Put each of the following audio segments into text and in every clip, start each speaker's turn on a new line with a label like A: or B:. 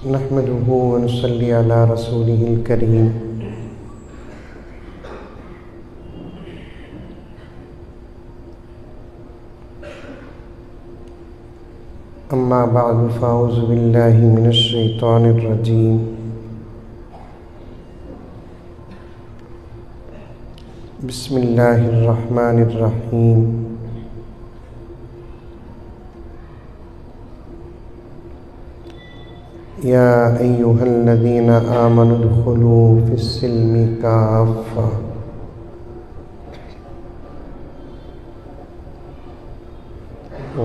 A: نحمده ونصلي على رسوله الكريم أما بعد فأعوذ بالله من الشيطان الرجيم بسم الله الرحمن الرحيم يا أيها الذين آمنوا ادخلوا في السلم كافة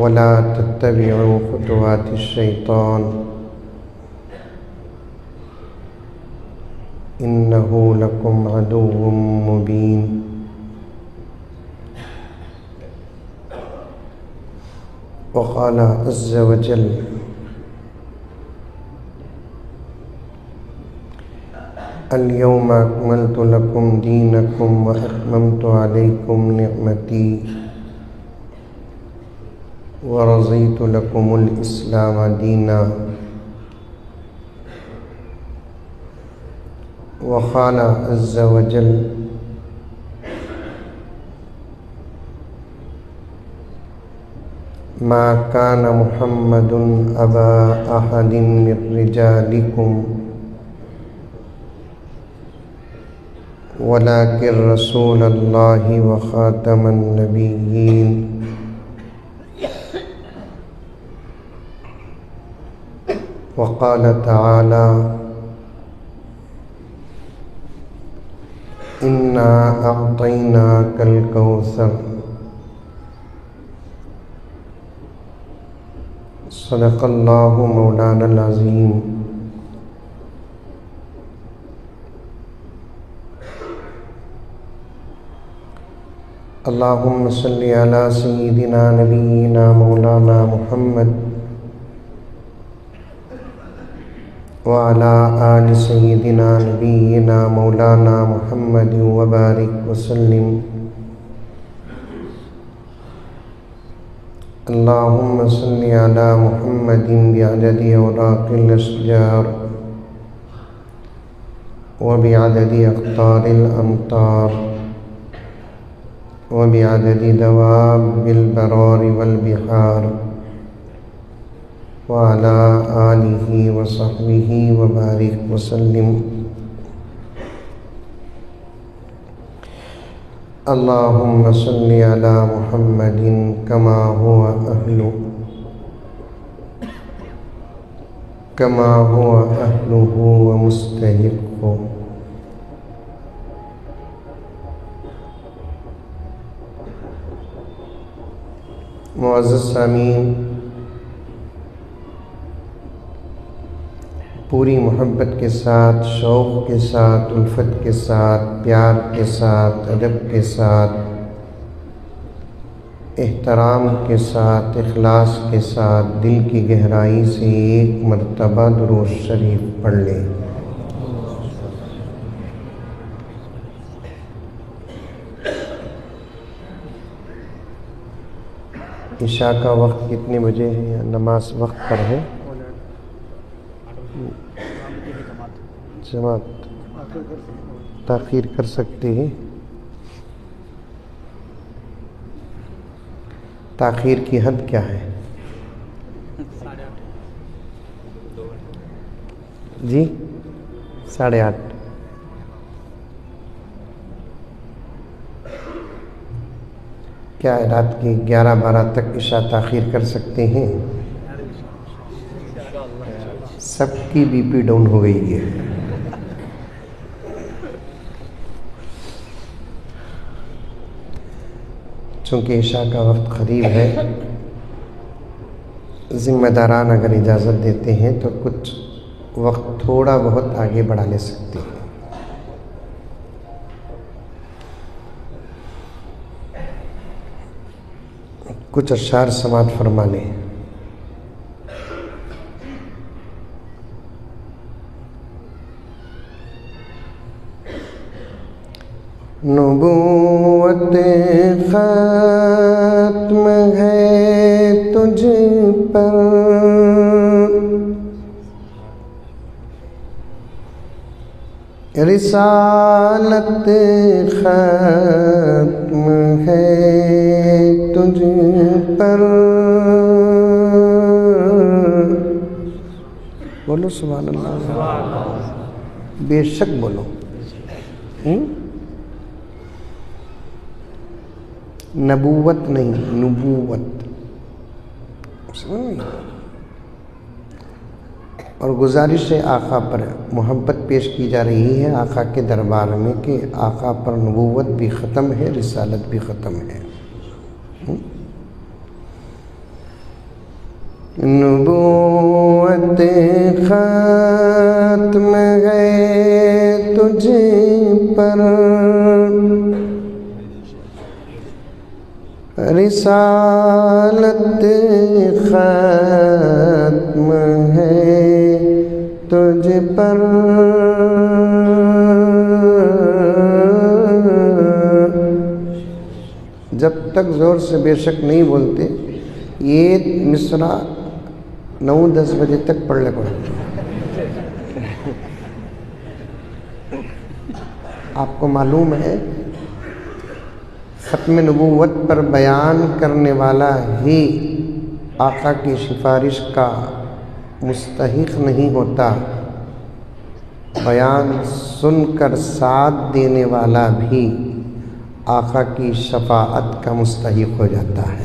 A: ولا تتبعوا خطوات الشيطان إنه لكم عدو مبين وقال عز وجل اليوم أكملت لكم دينكم وأتممت عليكم نعمتي ورضيت لكم الإسلام دينا وقال عز وجل ما كان محمد أبا أحد من رجالكم ولكن رسول الله وخاتم النبيين وقال تعالى إنا أعطيناك الكوثر صدق الله مولانا العظيم اللهم صل على سيدنا نبينا مولانا محمد وعلى آل سيدنا نبينا مولانا محمد وبارك وسلم اللهم صل على محمد بعدد أوراق الأشجار وبعدد أقطار الأمطار وبعدد دواب البرار والبحار وعلى آله وصحبه وبارك وسلم اللهم صل على محمد كما هو أهله ومستحقه معزز سامعین، پوری محبت کے ساتھ، شوق کے ساتھ، الفت کے ساتھ، پیار کے ساتھ، ادب کے ساتھ، احترام کے ساتھ، اخلاص کے ساتھ، دل کی گہرائی سے ایک مرتبہ درود شریف پڑھ لیں۔ عشاء کا وقت کتنے بجے ہے یا نماز وقت پر ہے؟ جماعت تاخیر کر سکتے ہیں؟ تاخیر کی حد کیا ہے؟ جی 8:30۔ کیا رات کے 11-12 تک عشاء تاخیر کر سکتے ہیں؟ سب کی بی پی ڈاؤن ہو گئی ہے۔ چونکہ عشاء کا وقت قریب ہے، ذمہ داران اگر اجازت دیتے ہیں تو کچھ وقت تھوڑا بہت آگے بڑھا لے سکتے ہیں۔ کچھ اشعار سماعت فرما لیں۔ نبوت ختم ہے تجھ پر رسالت ختم ہے تجھ پر، بولو سبحان اللہ، بے شک بولو، نبوت نہیں، نبوت، اور گزارش آقا پر محبت پیش کی جا رہی ہے آقا کے دربار میں کہ آقا پر نبوت بھی ختم ہے، رسالت بھی ختم ہے۔ نبوت ختم ہے تجھ پر، رسالت ختم ہے تجھ پر، جب تک زور سے بے شک نہیں بولتے یہ مصرع 9-10 بجے تک پڑھ لے پڑے۔ آپ کو معلوم ہے ختم نبوت پر بیان کرنے والا ہی آقا کی سفارش کا مستحق نہیں ہوتا، بیان سن کر ساتھ دینے والا بھی آقا کی شفاعت کا مستحق ہو جاتا ہے۔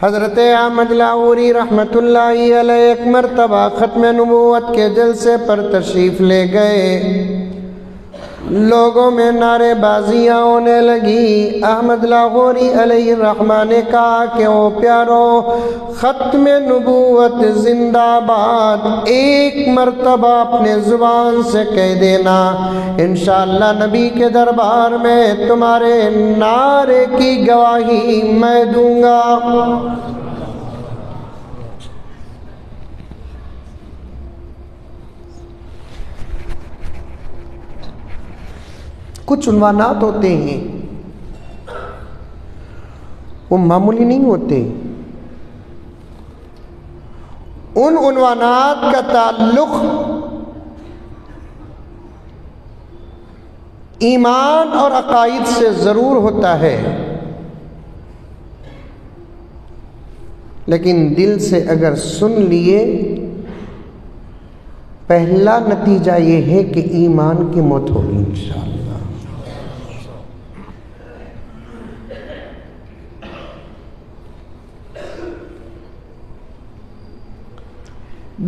A: حضرت احمد لاہوری رحمۃ اللہ علیہ ایک مرتبہ ختم نبوت کے جلسے پر تشریف لے گئے، لوگوں میں نعرے بازیاں ہونے لگی۔ احمد لاہوری علیہ الرحمہ نے کہا کہ او پیارو، ختم نبوت زندہ باد، ایک مرتبہ اپنے زبان سے کہہ دینا، انشاءاللہ نبی کے دربار میں تمہارے نعرے کی گواہی میں دوں گا۔ کچھ عنوانات ہوتے ہیں وہ معمولی نہیں ہوتے، ان عنوانات کا تعلق ایمان اور عقائد سے ضرور ہوتا ہے، لیکن دل سے اگر سن لیے پہلا نتیجہ یہ ہے کہ ایمان کی موت ہوگی انشاءاللہ۔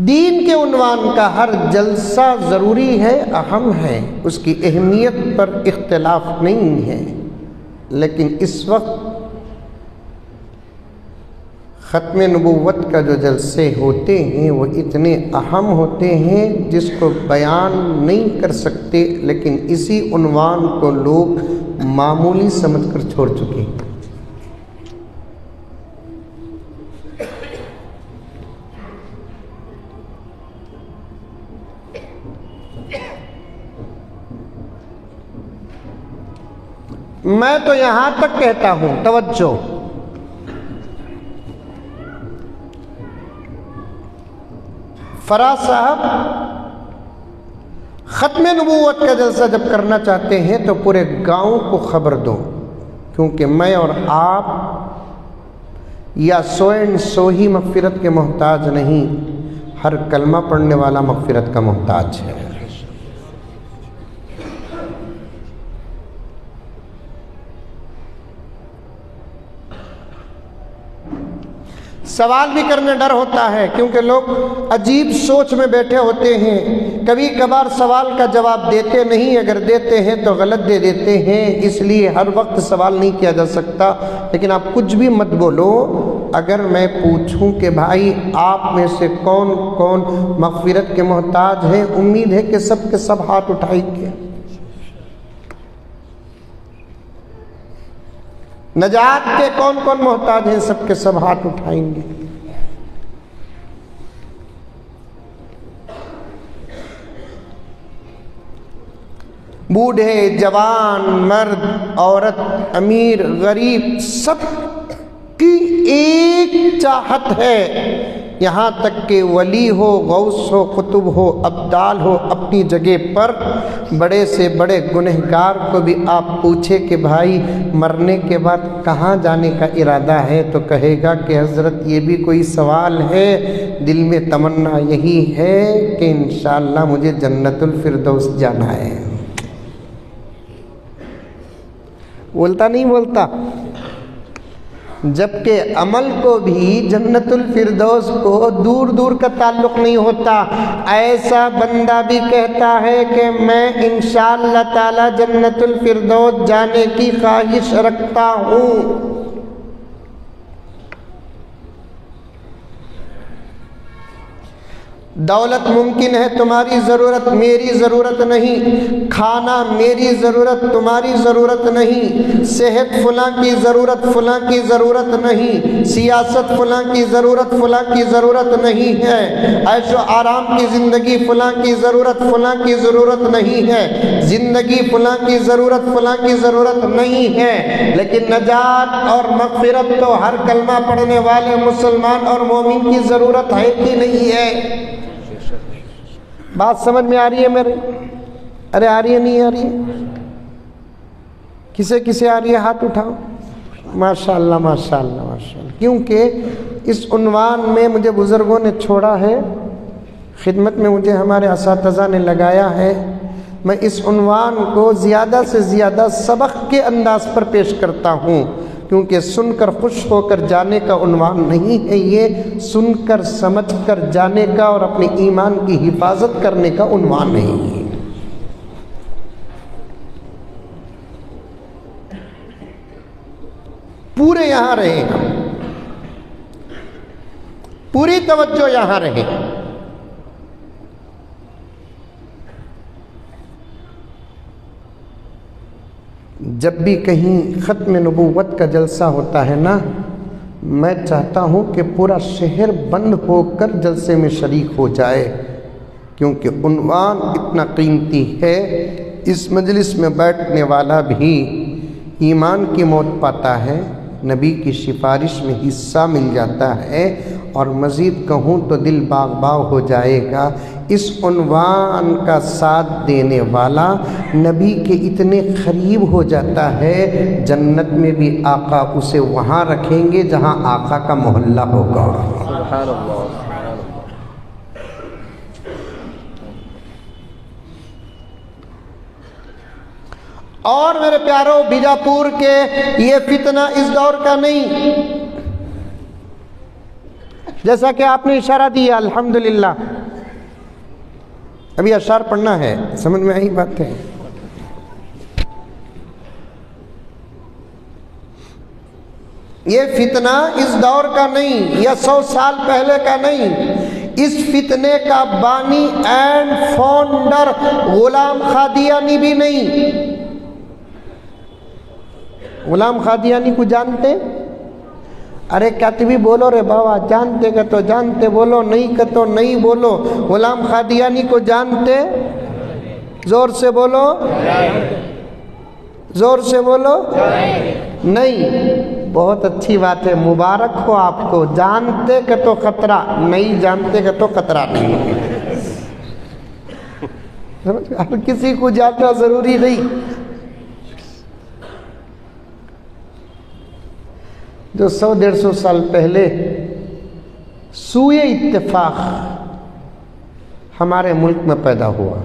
A: دین کے عنوان کا ہر جلسہ ضروری ہے، اہم ہے، اس کی اہمیت پر اختلاف نہیں ہے، لیکن اس وقت ختم نبوت کا جو جلسے ہوتے ہیں وہ اتنے اہم ہوتے ہیں جس کو بیان نہیں کر سکتے، لیکن اسی عنوان کو لوگ معمولی سمجھ کر چھوڑ چکے ہیں۔ میں تو یہاں تک کہتا ہوں، توجہ، فراز صاحب ختم نبوت کا جلسہ جب کرنا چاہتے ہیں تو پورے گاؤں کو خبر دو، کیونکہ میں اور آپ یا سو ہی مغفرت کے محتاج نہیں، ہر کلمہ پڑھنے والا مغفرت کا محتاج ہے۔ سوال بھی کرنے ڈر ہوتا ہے کیونکہ لوگ عجیب سوچ میں بیٹھے ہوتے ہیں، کبھی کبھار سوال کا جواب دیتے نہیں، اگر دیتے ہیں تو غلط دے دیتے ہیں، اس لیے ہر وقت سوال نہیں کیا جا سکتا، لیکن آپ کچھ بھی مت بولو۔ اگر میں پوچھوں کہ بھائی آپ میں سے کون کون مغفرت کے محتاج ہیں، امید ہے کہ سب کے سب ہاتھ اٹھائیں گے۔ نجات کے کون کون محتاج ہیں، سب کے سب ہاتھ اٹھائیں گے۔ بوڑھے، جوان، مرد، عورت، امیر، غریب، سب کی ایک چاہت ہے، یہاں تک کہ ولی ہو، غوث ہو، قطب ہو، ابدال ہو، اپنی جگہ پر بڑے سے بڑے گنہگار کو بھی آپ پوچھے کہ بھائی مرنے کے بعد کہاں جانے کا ارادہ ہے تو کہے گا کہ حضرت یہ بھی کوئی سوال ہے، دل میں تمنا یہی ہے کہ انشاءاللہ مجھے جنت الفردوس جانا ہے۔ بولتا نہیں بولتا؟ جبکہ عمل کو بھی جنت الفردوس کو دور دور کا تعلق نہیں ہوتا۔ ایسا بندہ بھی کہتا ہے کہ میں انشاءاللہ تعالی جنت الفردوس جانے کی خواہش رکھتا ہوں۔ دولت ممکن ہے، تمہاری ضرورت میری ضرورت نہیں، کھانا میری ضرورت تمہاری ضرورت نہیں، صحت فلاں کی ضرورت فلاں کی ضرورت نہیں، سیاست فلاں کی ضرورت فلاں کی ضرورت نہیں ہے، عیش و آرام کی زندگی فلاں کی ضرورت فلاں کی ضرورت نہیں ہے، زندگی فلاں کی ضرورت فلاں کی ضرورت نہیں ہے، لیکن نجات اور مغفرت تو ہر کلمہ پڑھنے والے مسلمان اور مومن کی ضرورت ہے کہ نہیں ہے؟ بات سمجھ میں آ رہی ہے میرے؟ ارے آ رہی ہے نہیں آ رہی ہے؟ کسے آ رہی ہے ہاتھ اٹھاؤ۔ ماشاءاللہ ماشاءاللہ ماشاءاللہ۔ کیونکہ اس عنوان میں مجھے بزرگوں نے چھوڑا ہے، خدمت میں مجھے ہمارے اساتذہ نے لگایا ہے، میں اس عنوان کو زیادہ سے زیادہ سبق کے انداز پر پیش کرتا ہوں، کیونکہ سن کر خوش ہو کر جانے کا عنوان نہیں ہے، یہ سن کر سمجھ کر جانے کا اور اپنے ایمان کی حفاظت کرنے کا عنوان نہیں ہے۔ پورے یہاں رہے ہم، پوری توجہ یہاں رہے۔ جب بھی کہیں ختم نبوت کا جلسہ ہوتا ہے نا، میں چاہتا ہوں کہ پورا شہر بند ہو کر جلسے میں شریک ہو جائے، کیونکہ عنوان اتنا قیمتی ہے۔ اس مجلس میں بیٹھنے والا بھی ایمان کی موت پاتا ہے، نبی کی سفارش میں حصہ مل جاتا ہے، اور مزید کہوں تو دل باغ باغ ہو جائے گا۔ اس عنوان کا ساتھ دینے والا نبی کے اتنے قریب ہو جاتا ہے، جنت میں بھی آقا اسے وہاں رکھیں گے جہاں آقا کا محلہ ہوگا۔ سبحان اللہ۔ اور میرے پیاروں، بیجاپور کے یہ فتنہ اس دور کا نہیں، جیسا کہ آپ نے اشارہ دیا الحمدللہ۔ ابھی اشعار پڑھنا ہے، سمجھ میں آئی بات ہے؟ یہ فتنہ اس دور کا نہیں، یا 100 سال پہلے کا نہیں، اس فتنے کا بانی اینڈ فاؤنڈر غلام قادیانی بھی نہیں۔ غلام قادیانی کو جانتے؟ ارے کاتبی بولو رے بابا، جانتے کہ تو جانتے بولو، نہیں کہ تو نہیں بولو۔ غلام قادیانی کو جانتے؟ زور سے بولو، زور سے بولو۔ نہیں، بہت اچھی بات ہے، مبارک ہو آپ کو۔ جانتے کہ تو خطرہ، نہیں جانتے کہ تو خطرہ نہیں۔ ہر کسی کو جاننا ضروری نہیں۔ جو 100-150 سال پہلے سوئے اتفاق ہمارے ملک میں پیدا ہوا،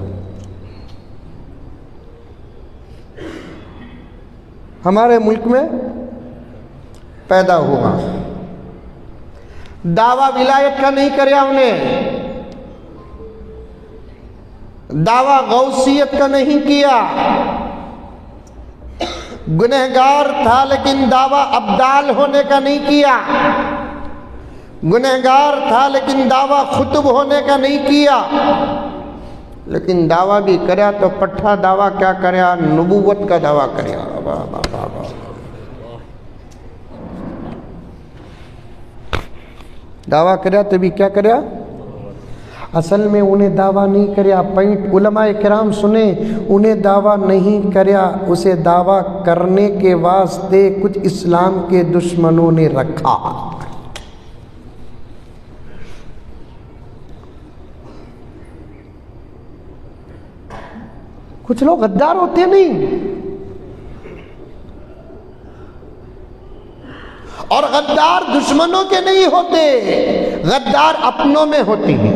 A: ہمارے ملک میں پیدا ہوا، دعویٰ ولایت کا نہیں کریا انہیں، دعویٰ غوثیت کا نہیں کیا، گنہگار تھا لیکن دعویٰ ابدال ہونے کا نہیں کیا، گنہگار تھا لیکن دعویٰ خطب ہونے کا نہیں کیا، لیکن دعویٰ بھی کریا تو پٹھا دعویٰ کیا کریا؟ نبوت کا دعویٰ کریا۔ دعویٰ کریا تو بھی کیا کریا؟ اصل میں انہیں دعویٰ نہیں کریا پوائنٹ علماء کرام سنیں انہیں دعویٰ نہیں کریا اسے دعویٰ کرنے کے واسطے کچھ اسلام کے دشمنوں نے رکھا کچھ لوگ غدار ہوتے نہیں اور غدار دشمنوں کے نہیں ہوتے غدار اپنوں میں ہوتے ہیں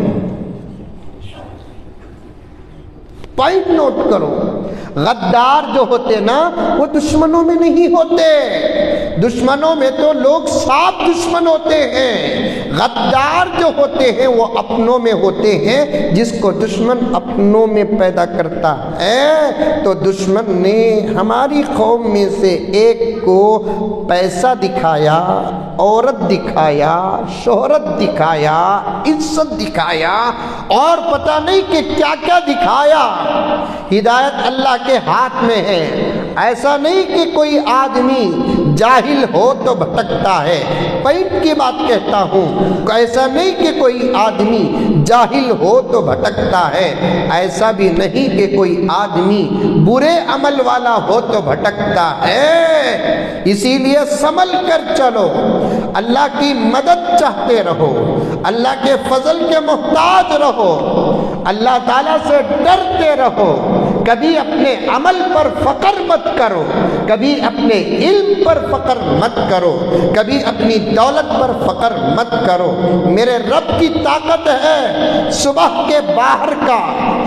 A: پوائنٹ نوٹ کرو غدار جو ہوتے نا وہ دشمنوں میں نہیں ہوتے دشمنوں میں تو لوگ صاف دشمن ہوتے ہیں غدار جو ہوتے ہیں وہ اپنوں میں ہوتے ہیں جس کو دشمن اپنوں میں پیدا کرتا ہے تو دشمن نے ہماری قوم میں سے ایک کو پیسہ دکھایا عورت دکھایا شہرت دکھایا عزت دکھایا اور پتہ نہیں کہ کیا کیا دکھایا ہدایت اللہ کے ہاتھ میں ہے ایسا نہیں کہ کوئی آدمی جاہل ہو تو بھٹکتا ہے پوائنٹ کی بات کہتا ہوں ایسا نہیں کہ کوئی آدمی جاہل ہو تو بھٹکتا ہے ایسا بھی نہیں کہ کوئی آدمی برے عمل والا ہو تو بھٹکتا ہے اسی لیے سنبھل کر چلو اللہ کی مدد چاہتے رہو اللہ کے فضل کے محتاج رہو اللہ تعالیٰ سے ڈرتے رہو کبھی اپنے عمل پر فخر مت کرو کبھی اپنے علم پر فخر مت کرو کبھی اپنی دولت پر فخر مت کرو میرے رب کی طاقت ہے صبح کے باہر کا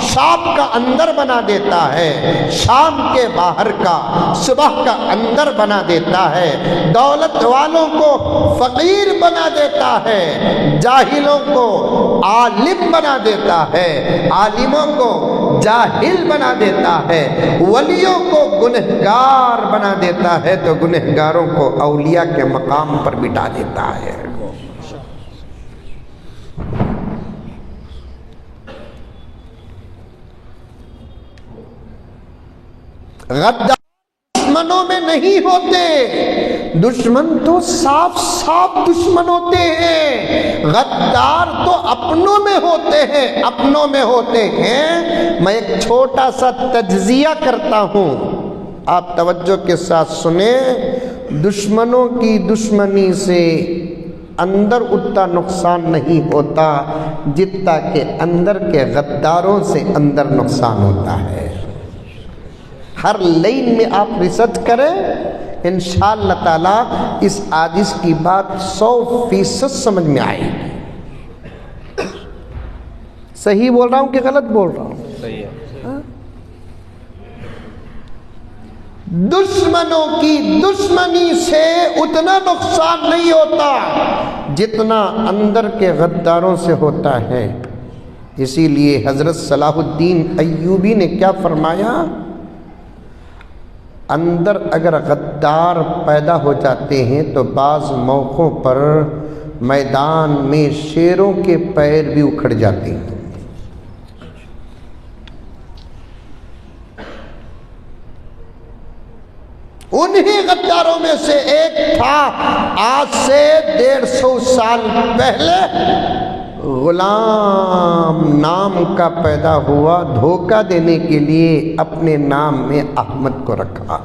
A: شام کا اندر بنا دیتا ہے شام کے باہر کا صبح کا اندر بنا دیتا ہے دولت والوں کو فقیر بنا دیتا ہے جاہلوں کو عالم بنا دیتا ہے عالموں کو جاہل بنا دیتا ہے ولیوں کو گنہگار بنا دیتا ہے تو گنہگاروں کو اولیاء کے مقام پر بٹھا دیتا ہے غدار دشمنوں میں نہیں ہوتے دشمن تو صاف صاف دشمن ہوتے ہیں غدار تو اپنوں میں ہوتے ہیں اپنوں میں ہوتے ہیں میں ایک چھوٹا سا تجزیہ کرتا ہوں آپ توجہ کے ساتھ سنیں دشمنوں کی دشمنی سے اندر اتنا نقصان نہیں ہوتا جتنا کہ اندر کے غداروں سے اندر نقصان ہوتا ہے ہر لائن میں آپ ریسرچ کریں انشاءاللہ تعالیٰ اس حدیث کی بات 100% سمجھ میں آئے گی صحیح بول رہا ہوں کہ غلط بول رہا ہوں
B: صحیح ہے
A: دشمنوں کی دشمنی سے اتنا نقصان نہیں ہوتا جتنا اندر کے غداروں سے ہوتا ہے اسی لیے حضرت صلاح الدین ایوبی نے کیا فرمایا اندر اگر غدار پیدا ہو جاتے ہیں تو بعض موقعوں پر میدان میں شیروں کے پیر بھی اکھڑ جاتے ہیں انہی غداروں میں سے ایک تھا آج سے 150 سال پہلے غلام نام کا پیدا ہوا دھوکہ دینے کے لیے اپنے نام میں احمد کو رکھا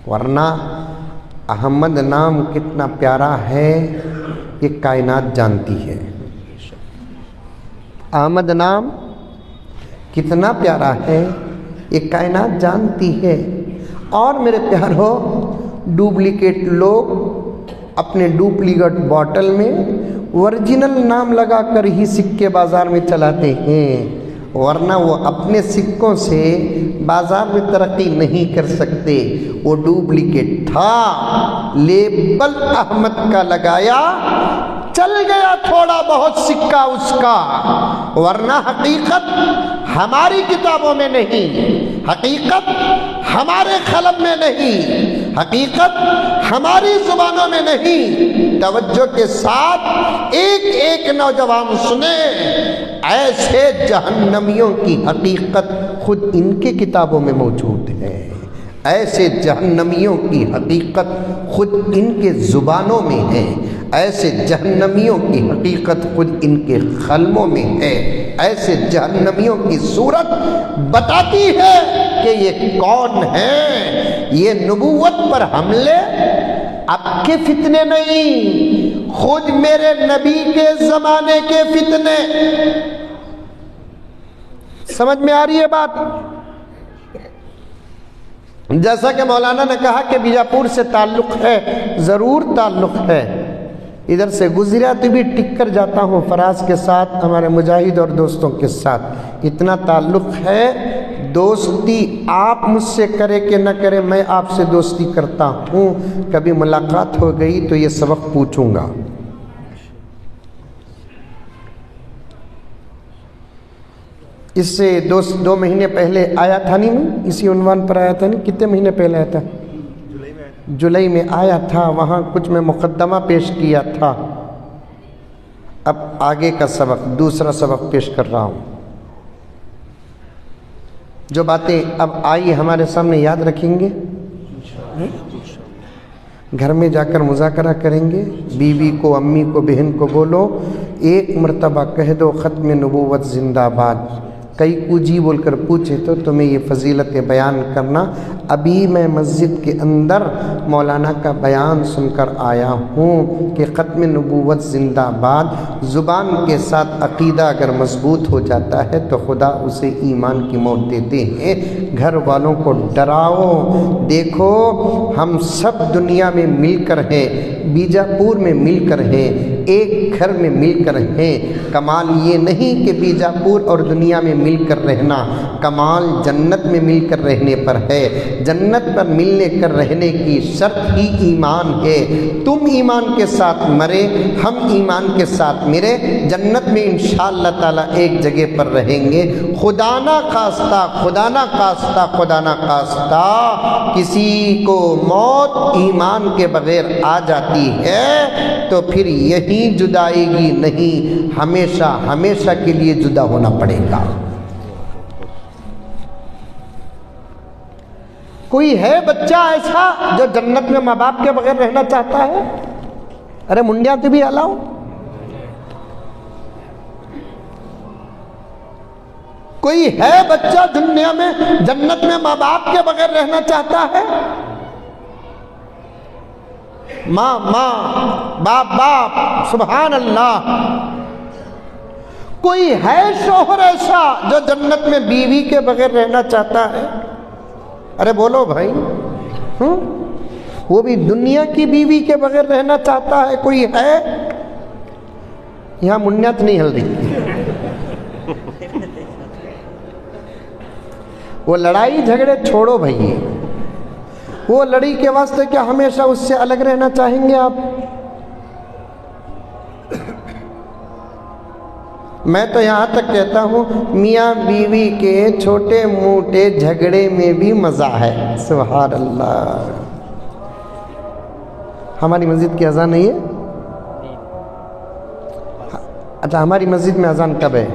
A: ورنہ احمد نام کتنا پیارا ہے یہ کائنات جانتی ہے احمد نام کتنا پیارا ہے یہ کائنات جانتی ہے اور میرے پیارو ڈپلیکیٹ لوگ اپنے ڈپلیکیٹ باٹل میں ورجنل نام لگا کر ہی سکے بازار میں چلاتے ہیں ورنہ وہ اپنے سکوں سے بازار میں ترقی نہیں کر سکتے وہ ڈپلیکیٹ تھا لیبل احمد کا لگایا چل گیا تھوڑا بہت سکہ اس کا ورنہ حقیقت ہماری کتابوں میں نہیں حقیقت ہمارے قلم میں نہیں حقیقت ہماری زبانوں میں نہیں توجہ کے ساتھ ایک ایک نوجوان سنیں ایسے جہنمیوں کی حقیقت خود ان کے کتابوں میں موجود ہے ایسے جہنمیوں کی حقیقت خود ان کے زبانوں میں ہے ایسے جہنمیوں کی حقیقت خود ان کے قلموں میں ہے، ایسے جہنمیوں کی صورت بتاتی ہے کہ یہ کون ہے۔ یہ نبوت پر حملے اب کے فتنے نہیں، خود میرے نبی کے زمانے کے فتنے۔ سمجھ میں آ رہی ہے بات؟ جیسا کہ مولانا نے کہا کہ بیجاپور سے تعلق ہے، ضرور تعلق ہے، ادھر سے گزرا تو بھی ٹک کر جاتا ہوں فراز کے ساتھ، ہمارے مجاہد اور دوستوں کے ساتھ اتنا تعلق ہے۔ دوستی آپ مجھ سے کرے کہ نہ کرے، میں آپ سے دوستی کرتا ہوں، کبھی ملاقات ہو گئی تو یہ سبق پوچھوں گا۔ اس سے دو مہینے پہلے آیا تھا نہیں، میں اسی عنوان پر آیا تھا نہیں، کتنے مہینے پہلے آیا تھا؟ جولائی میں آیا تھا، وہاں کچھ میں مقدمہ پیش کیا تھا، اب آگے کا سبق، دوسرا سبق پیش کر رہا ہوں۔ جو باتیں اب آئی ہمارے سامنے یاد رکھیں گے، گھر میں جا کر مذاکرہ کریں گے، بیوی کو، امی کو، بہن کو بولو ایک مرتبہ کہہ دو ختم نبوت زندہ باد۔ کئی کو جی بول کر پوچھے تو تمہیں یہ فضیلت بیان کرنا۔ ابھی میں مسجد کے اندر مولانا کا بیان سن کر آیا ہوں کہ ختم نبوت زندہ باد، زبان کے ساتھ عقیدہ اگر مضبوط ہو جاتا ہے تو خدا اسے ایمان کی موت دیتے ہیں۔ گھر والوں کو ڈراؤ، دیکھو ہم سب دنیا میں مل کر ہیں، بیجاپور میں مل کر ہیں، ایک گھر میں مل کر ہیں۔ کمال یہ نہیں کہ بیجاپور اور دنیا میں مل کر رہنا، کمال جنت میں مل کر رہنے پر ہے۔ جنت پر ملنے کر رہنے کی شرط ہی ایمان ہے۔ تم ایمان کے ساتھ مرے، ہم ایمان کے ساتھ مرے، جنت میں انشاءاللہ تعالی ایک جگہ پر رہیں گے۔ خدا نہ خواستہ، خدا نہ خواستہ، خدا نہ خواستہ کسی کو موت ایمان کے بغیر آ جاتی ہے تو پھر یہی جدائیگی نہیں، ہمیشہ ہمیشہ کے لیے جدا ہونا پڑے گا۔ کوئی ہے بچہ ایسا جو جنت میں ماں باپ کے بغیر رہنا چاہتا ہے؟ ارے منڈیا تو بھی الاؤ۔ کوئی ہے بچہ دنیا میں جنت میں ماں باپ کے بغیر رہنا چاہتا ہے؟ ماں ماں، باپ باپ، سبحان اللہ۔ کوئی ہے شوہر ایسا جو جنت میں بیوی کے بغیر رہنا چاہتا ہے؟ ارے بولو بھائی، وہ بھی دنیا کی بیوی کے بغیر رہنا چاہتا ہے؟ کوئی ہے؟ یہاں منیت نہیں ہل رہی۔ وہ لڑائی جھگڑے چھوڑو بھائی، وہ لڑی کے واسطے کیا ہمیشہ اس سے الگ رہنا چاہیں گے آپ؟ میں تو یہاں تک کہتا ہوں میاں بیوی کے چھوٹے موٹے جھگڑے میں بھی مزہ ہے۔ سبحان اللہ۔ ہماری مسجد کی اذان نہیں ہے؟ اچھا، ہماری مسجد میں اذان کب ہے؟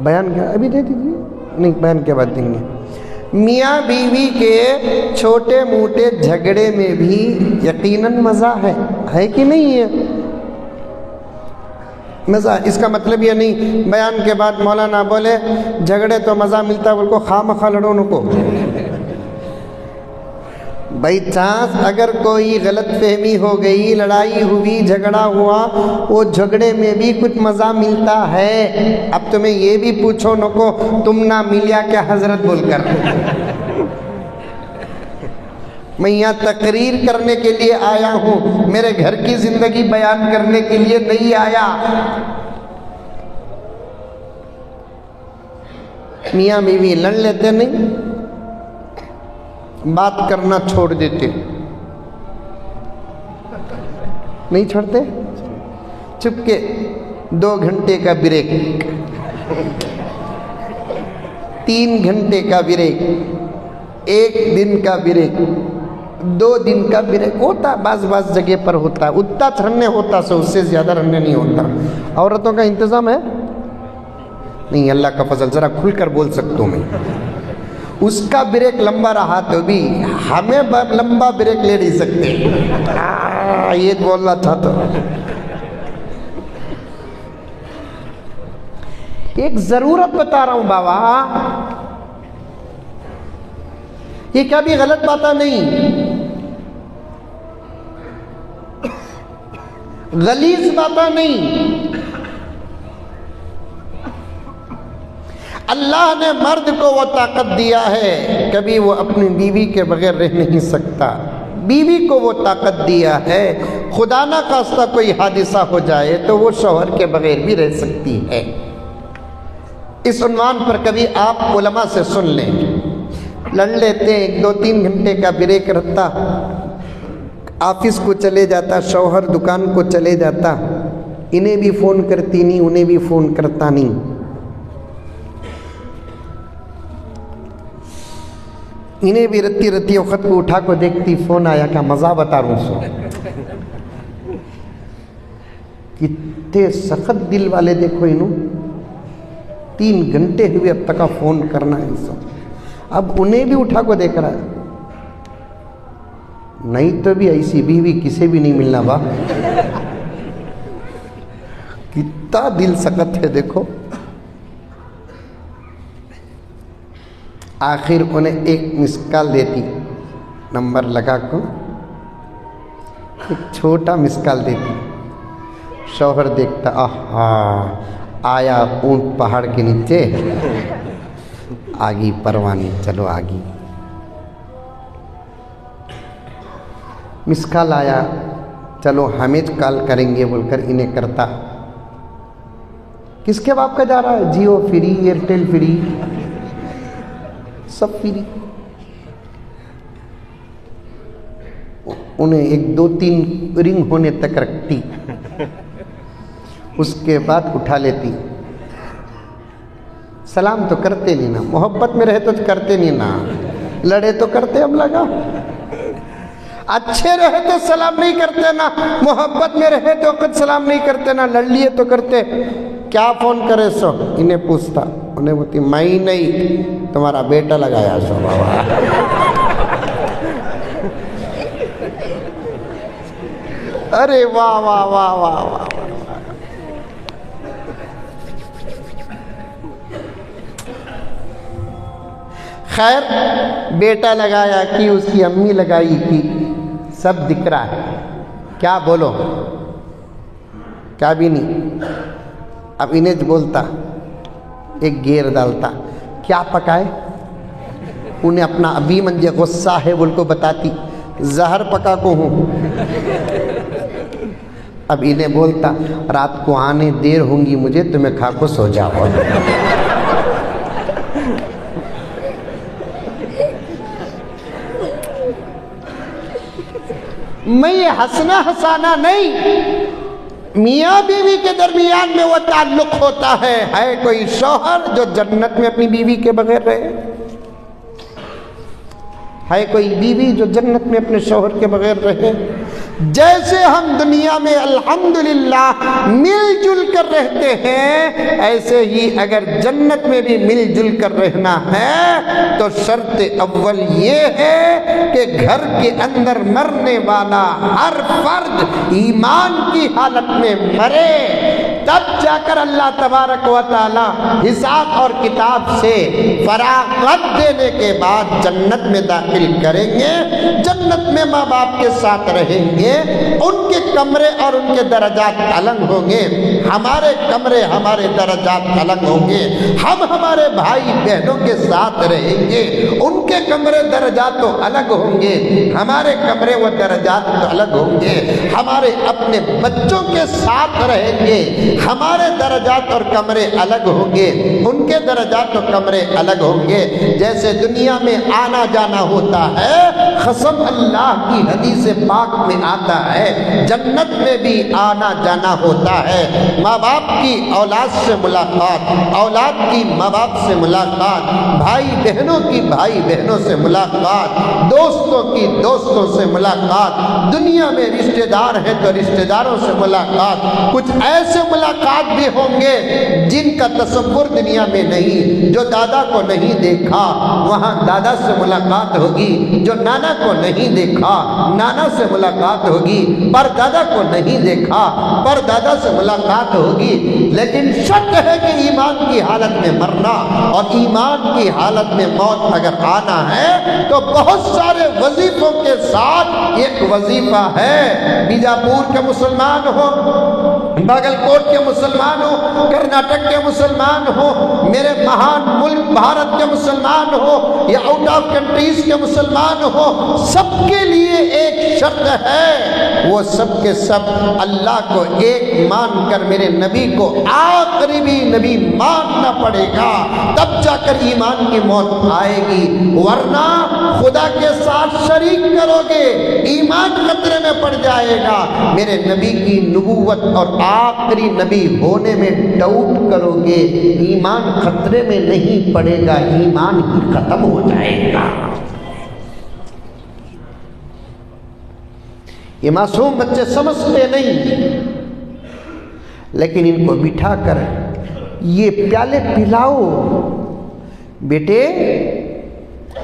A: بیان کیا ابھی دے دیجیے؟ نہیں، بیان کے بعد دیں گے۔ میاں بیوی کے چھوٹے موٹے جھگڑے میں بھی یقیناً مزہ ہے کہ نہیں ہے؟ مزہ۔ اس کا مطلب یہ نہیں بیان کے بعد مولانا بولے جھگڑے تو مزہ ملتا ہے، بول کو خواہ مخواہ لڑو ان کو۔ بائی چانس اگر کوئی غلط فہمی ہو گئی، لڑائی ہوئی، جھگڑا ہوا، وہ جھگڑے میں بھی کچھ مزہ ملتا ہے۔ اب تمہیں یہ بھی پوچھو نہ کو تم نہ ملیا کیا حضرت بول کر۔ میں یہاں تقریر کرنے کے لیے آیا ہوں، میرے گھر کی زندگی بیان کرنے کے لیے نہیں آیا۔ میاں بیوی لڑ لیتے نہیں، بات کرنا چھوڑ دیتے نہیں، چھوڑتے، چپ کے 2 گھنٹے کا بریک، 3 گھنٹے کا بریک، 1 دن کا بریک، 2 دن کا بریک ہوتا، بعض جگہ پر ہوتا ہے، اتنا رننے ہوتا سو اس سے زیادہ رننے نہیں ہوتا۔ عورتوں کا انتظام ہے نہیں، اللہ کا فضل، ذرا کھل کر بول سکتا ہوں میں۔ اس کا بریک لمبا رہا تو بھی ہمیں لمبا بریک لے نہیں سکتے۔ یہ بولنا تھا تو ایک ضرورت بتا رہا ہوں بابا، یہ کبھی غلط باتیں نہیں، غلیظ باتیں نہیں۔ اللہ نے مرد کو وہ طاقت دیا ہے، کبھی وہ اپنی بیوی کے بغیر رہ نہیں سکتا، بیوی کو وہ طاقت دیا ہے، خدا نہ خواستہ کوئی حادثہ ہو جائے تو وہ شوہر کے بغیر بھی رہ سکتی ہے۔ اس عنوان پر کبھی آپ علماء سے سن لیں، لڑ لیتے ہیں، 2-3 گھنٹے کا بریک رہتا، آفس کو چلے جاتا، شوہر دکان کو چلے جاتا، انہیں بھی فون کرتی نہیں، انہیں بھی فون کرتا نہیں، انہیں بھی رتی وقت کو اٹھا کو دیکھتی، فون آیا، کیا مزہ بتا رہا ہوں سو۔ کتنے سخت دل والے دیکھو انہوں، 3 گھنٹے ہوئے اب تک کا فون کرنا ہے سب، اب انہیں بھی اٹھا کو دیکھ رہا ہے۔ نہیں تو بھی ایسی بیوی کسے بھی نہیں ملنا با، کتنا دل سخت ہے دیکھو۔ آخر انہیں ایک مس کال دیتی، نمبر لگا کو ایک چھوٹا مس کال دیتی، شوہر دیکھتا، آہا آیا اونٹ پہاڑ کے نیچے، آگی پروانی، چلو آگی۔ مس کال آیا، چلو ہمیں کال کریں گے بول کر انہیں کرتا، کس کے باپ کا جا رہا ہے؟ جیو فری، ایئرٹیل فری، سب فری۔ انہیں 1-2-3 رنگ ہونے تک رکھتی، اس کے بعد اٹھا لیتی۔ سلام تو کرتے نہیں نا، محبت میں رہے تو کرتے نہیں نا، لڑے تو کرتے ہم لگا، اچھے رہے تو سلام نہیں کرتے نا، محبت میں رہے تو خود سلام نہیں کرتے نا، لڑ لیے تو کرتے۔ کیا فون کرے سو؟ انہیں پوچھتا، انہیں بولتی میں نہیں، تمہارا بیٹا لگایا سو بابا۔ ارے واہ واہ واہ واہ واہ۔ خیر بیٹا لگایا کہ اس کی امی لگائی کی، سب دکھ رہا ہے، کیا بولو؟ کیا بھی نہیں۔ اب انہیں بولتا، ایک گیر ڈالتا، کیا پکائے؟ انہیں اپنا ابھی منجے غصہ ہے بول کو بتاتی، زہر پکا کو ہوں۔ اب انہیں بولتا، رات کو آنے دیر ہوں گی مجھے، تمہیں کھا کو سو جاؤ۔ میں یہ ہنسنا ہنسانا نہیں، میاں بیوی کے درمیان میں وہ تعلق ہوتا ہے کوئی شوہر جو جنت میں اپنی بیوی کے بغیر رہے، ہے کوئی بیوی جو جنت میں اپنے شوہر کے بغیر رہے۔ جیسے ہم دنیا میں الحمدللہ مل جل کر رہتے ہیں، ایسے ہی اگر جنت میں بھی مل جل کر رہنا ہے تو شرط اول یہ ہے کہ گھر کے اندر مرنے والا ہر فرد ایمان کی حالت میں مرے، تب جا کر اللہ تبارک و تعالی حساب اور کتاب سے فراغت دینے کے بعد جنت میں داخل کریں گے۔ جنت میں ماں باپ کے ساتھ رہیں گے، ان کے کمرے اور ان کے درجات الگ ہوں گے، ہمارے کمرے ہمارے درجات الگ ہوں گے، ہم ہمارے بھائی بہنوں کے ساتھ رہیں گے، ان کے کمرے درجات تو الگ ہوں گے، ہمارے کمرے و درجات تو الگ ہوں گے، ہمارے اپنے بچوں کے ساتھ رہیں گے، ہمارے درجات اور کمرے الگ ہوں گے، ان کے درجات اور کمرے الگ ہوں گے۔ جیسے دنیا میں آنا جانا ہوتا ہے، قسم اللہ کی حدیث پاک میں آتا ہے، جنت میں بھی آنا جانا ہوتا ہے۔ ماں باپ کی اولاد سے ملاقات، اولاد کی ماں باپ سے ملاقات، بھائی بہنوں کی بھائی بہنوں سے ملاقات، دوستوں کی دوستوں سے ملاقات، دنیا میں رشتہ دار ہیں تو رشتہ داروں سے ملاقات، کچھ ایسے ملاقات بھی ہوں گے جن کا تصور دنیا میں نہیں، جو دادا کو نہیں دیکھا وہاں دادا سے ملاقات ہوگی، جو نانا کو نہیں دیکھا نانا سے ملاقات ہوگی، پر دادا کو نہیں دیکھا پر دادا سے ملاقات ہوگی۔ لیکن شک ہے کہ ایمان کی حالت میں مرنا اور ایمان کی حالت میں موت اگر آنا ہے تو بہت سارے وظیفوں کے ساتھ ایک وظیفہ ہے۔ بیجاپور کے مسلمان ہو، باگل کوٹ کے مسلمان ہو، کرناٹک کے مسلمان ہو، میرے مہان ملک بھارت کے مسلمان ہو یا آؤٹ آف کنٹریز کے مسلمان ہو، سب کے لیے ایک شرط ہے، وہ سب کے سب اللہ کو ایک مان کر میرے نبی کو آخری بھی نبی ماننا پڑے گا، تب جا کر ایمان کی موت آئے گی، ورنہ خدا کے ساتھ شریک کرو گے ایمان خطرے میں پڑ جائے گا۔ میرے نبی کی نبوت اور آخری نبی ہونے میں ڈاؤٹ کرو گے، ایمان خطرے میں نہیں پڑے گا، ایمان ہی ختم ہو جائے گا۔ یہ معصوم بچے سمجھتے نہیں، لیکن ان کو بٹھا کر یہ پیالے پلاؤ، بیٹے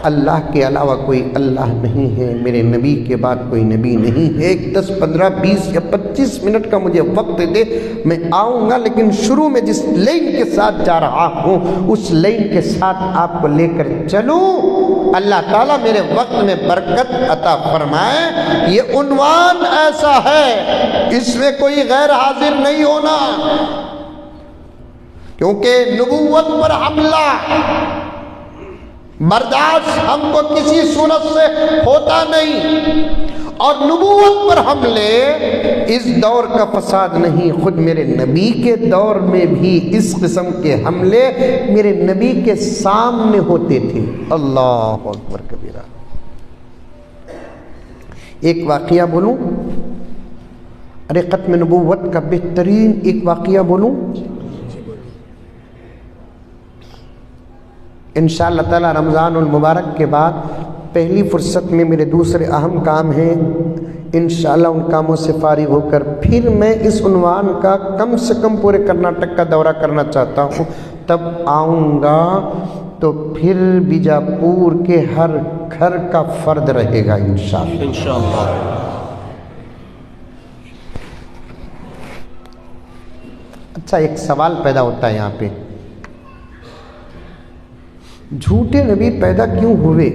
A: اللہ کے علاوہ کوئی اللہ نہیں ہے، میرے نبی کے بعد کوئی نبی نہیں ہے۔ 10 15 20 یا 25 منٹ کا مجھے وقت دے، میں آؤں گا، لیکن شروع میں جس لائن کے ساتھ جا رہا ہوں اس لائن کے ساتھ آپ کو لے کر چلوں۔ اللہ تعالیٰ میرے وقت میں برکت عطا فرمائے۔ یہ عنوان ایسا ہے اس میں کوئی غیر حاضر نہیں ہونا، کیونکہ نبوت پر حملہ برداشت ہم کو کسی صورت سے ہوتا نہیں، اور نبوت پر حملے اس دور کا فساد نہیں، خود میرے نبی کے دور میں بھی اس قسم کے حملے میرے نبی کے سامنے ہوتے تھے۔ اللہ اکبر کبیرہ۔ ایک واقعہ بولوں، ارے ختم نبوت کا بہترین ایک واقعہ بولوں، انشاءاللہ تعالی رمضان المبارک کے بعد پہلی فرصت میں میرے دوسرے اہم کام ہیں، انشاءاللہ ان کاموں سے فارغ ہو کر پھر میں اس عنوان کا کم سے کم پورے کرناٹک کا دورہ کرنا چاہتا ہوں، تب آؤں گا تو پھر بیجاپور کے ہر گھر کا فرد رہے گا انشاءاللہ۔ اچھا ایک سوال پیدا ہوتا ہے یہاں پہ، جھوٹے نبی پیدا کیوں ہوئے؟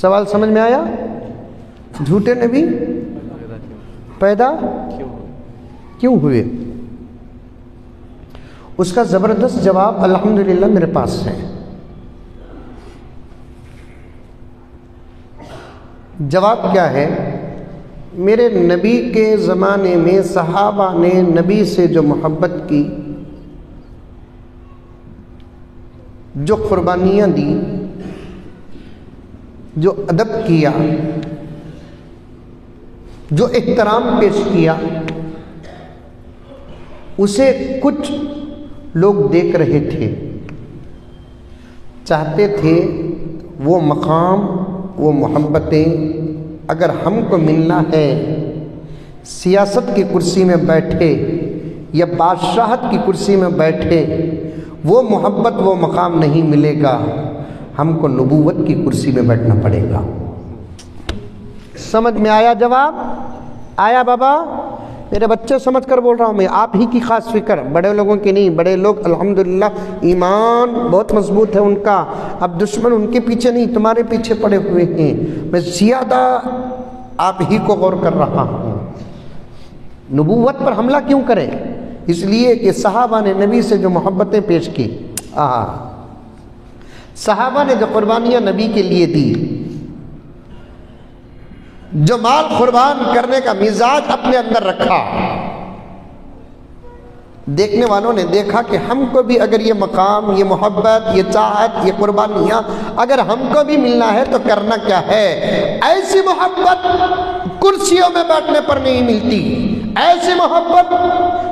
A: سوال سمجھ میں آیا؟ جھوٹے نبی پیدا کیوں ہوئے؟ اس کا زبردست جواب الحمدللہ میرے پاس ہے۔ جواب کیا ہے؟ میرے نبی کے زمانے میں صحابہ نے نبی سے جو محبت کی، جو قربانیاں دی، جو ادب کیا، جو احترام پیش کیا، اسے کچھ لوگ دیکھ رہے تھے، چاہتے تھے وہ مقام، وہ محبتیں اگر ہم کو ملنا ہے، سیاست کی کرسی میں بیٹھے یا بادشاہت کی کرسی میں بیٹھے، وہ محبت وہ مقام نہیں ملے گا، ہم کو نبوت کی کرسی میں بیٹھنا پڑے گا۔ سمجھ میں آیا جواب؟ آیا بابا؟ میرے بچے سمجھ کر بول رہا ہوں میں، آپ ہی کی خاص فکر، بڑے لوگوں کی نہیں۔ بڑے لوگ الحمدللہ ایمان بہت مضبوط ہے ان کا، اب دشمن ان کے پیچھے نہیں تمہارے پیچھے پڑے ہوئے ہیں، میں زیادہ آپ ہی کو غور کر رہا ہوں۔ نبوت پر حملہ کیوں کریں؟ اس لیے کہ صحابہ نے نبی سے جو محبتیں پیش کی، صحابہ نے جو قربانیاں نبی کے لیے دی، جو مال قربان کرنے کا مزاج اپنے اندر رکھا، دیکھنے والوں نے دیکھا کہ ہم کو بھی اگر یہ مقام، یہ محبت، یہ چاہت، یہ قربانیاں اگر ہم کو بھی ملنا ہے تو کرنا کیا ہے۔ ایسی محبت کرسیوں میں بیٹھنے پر نہیں ملتی، ایسی محبت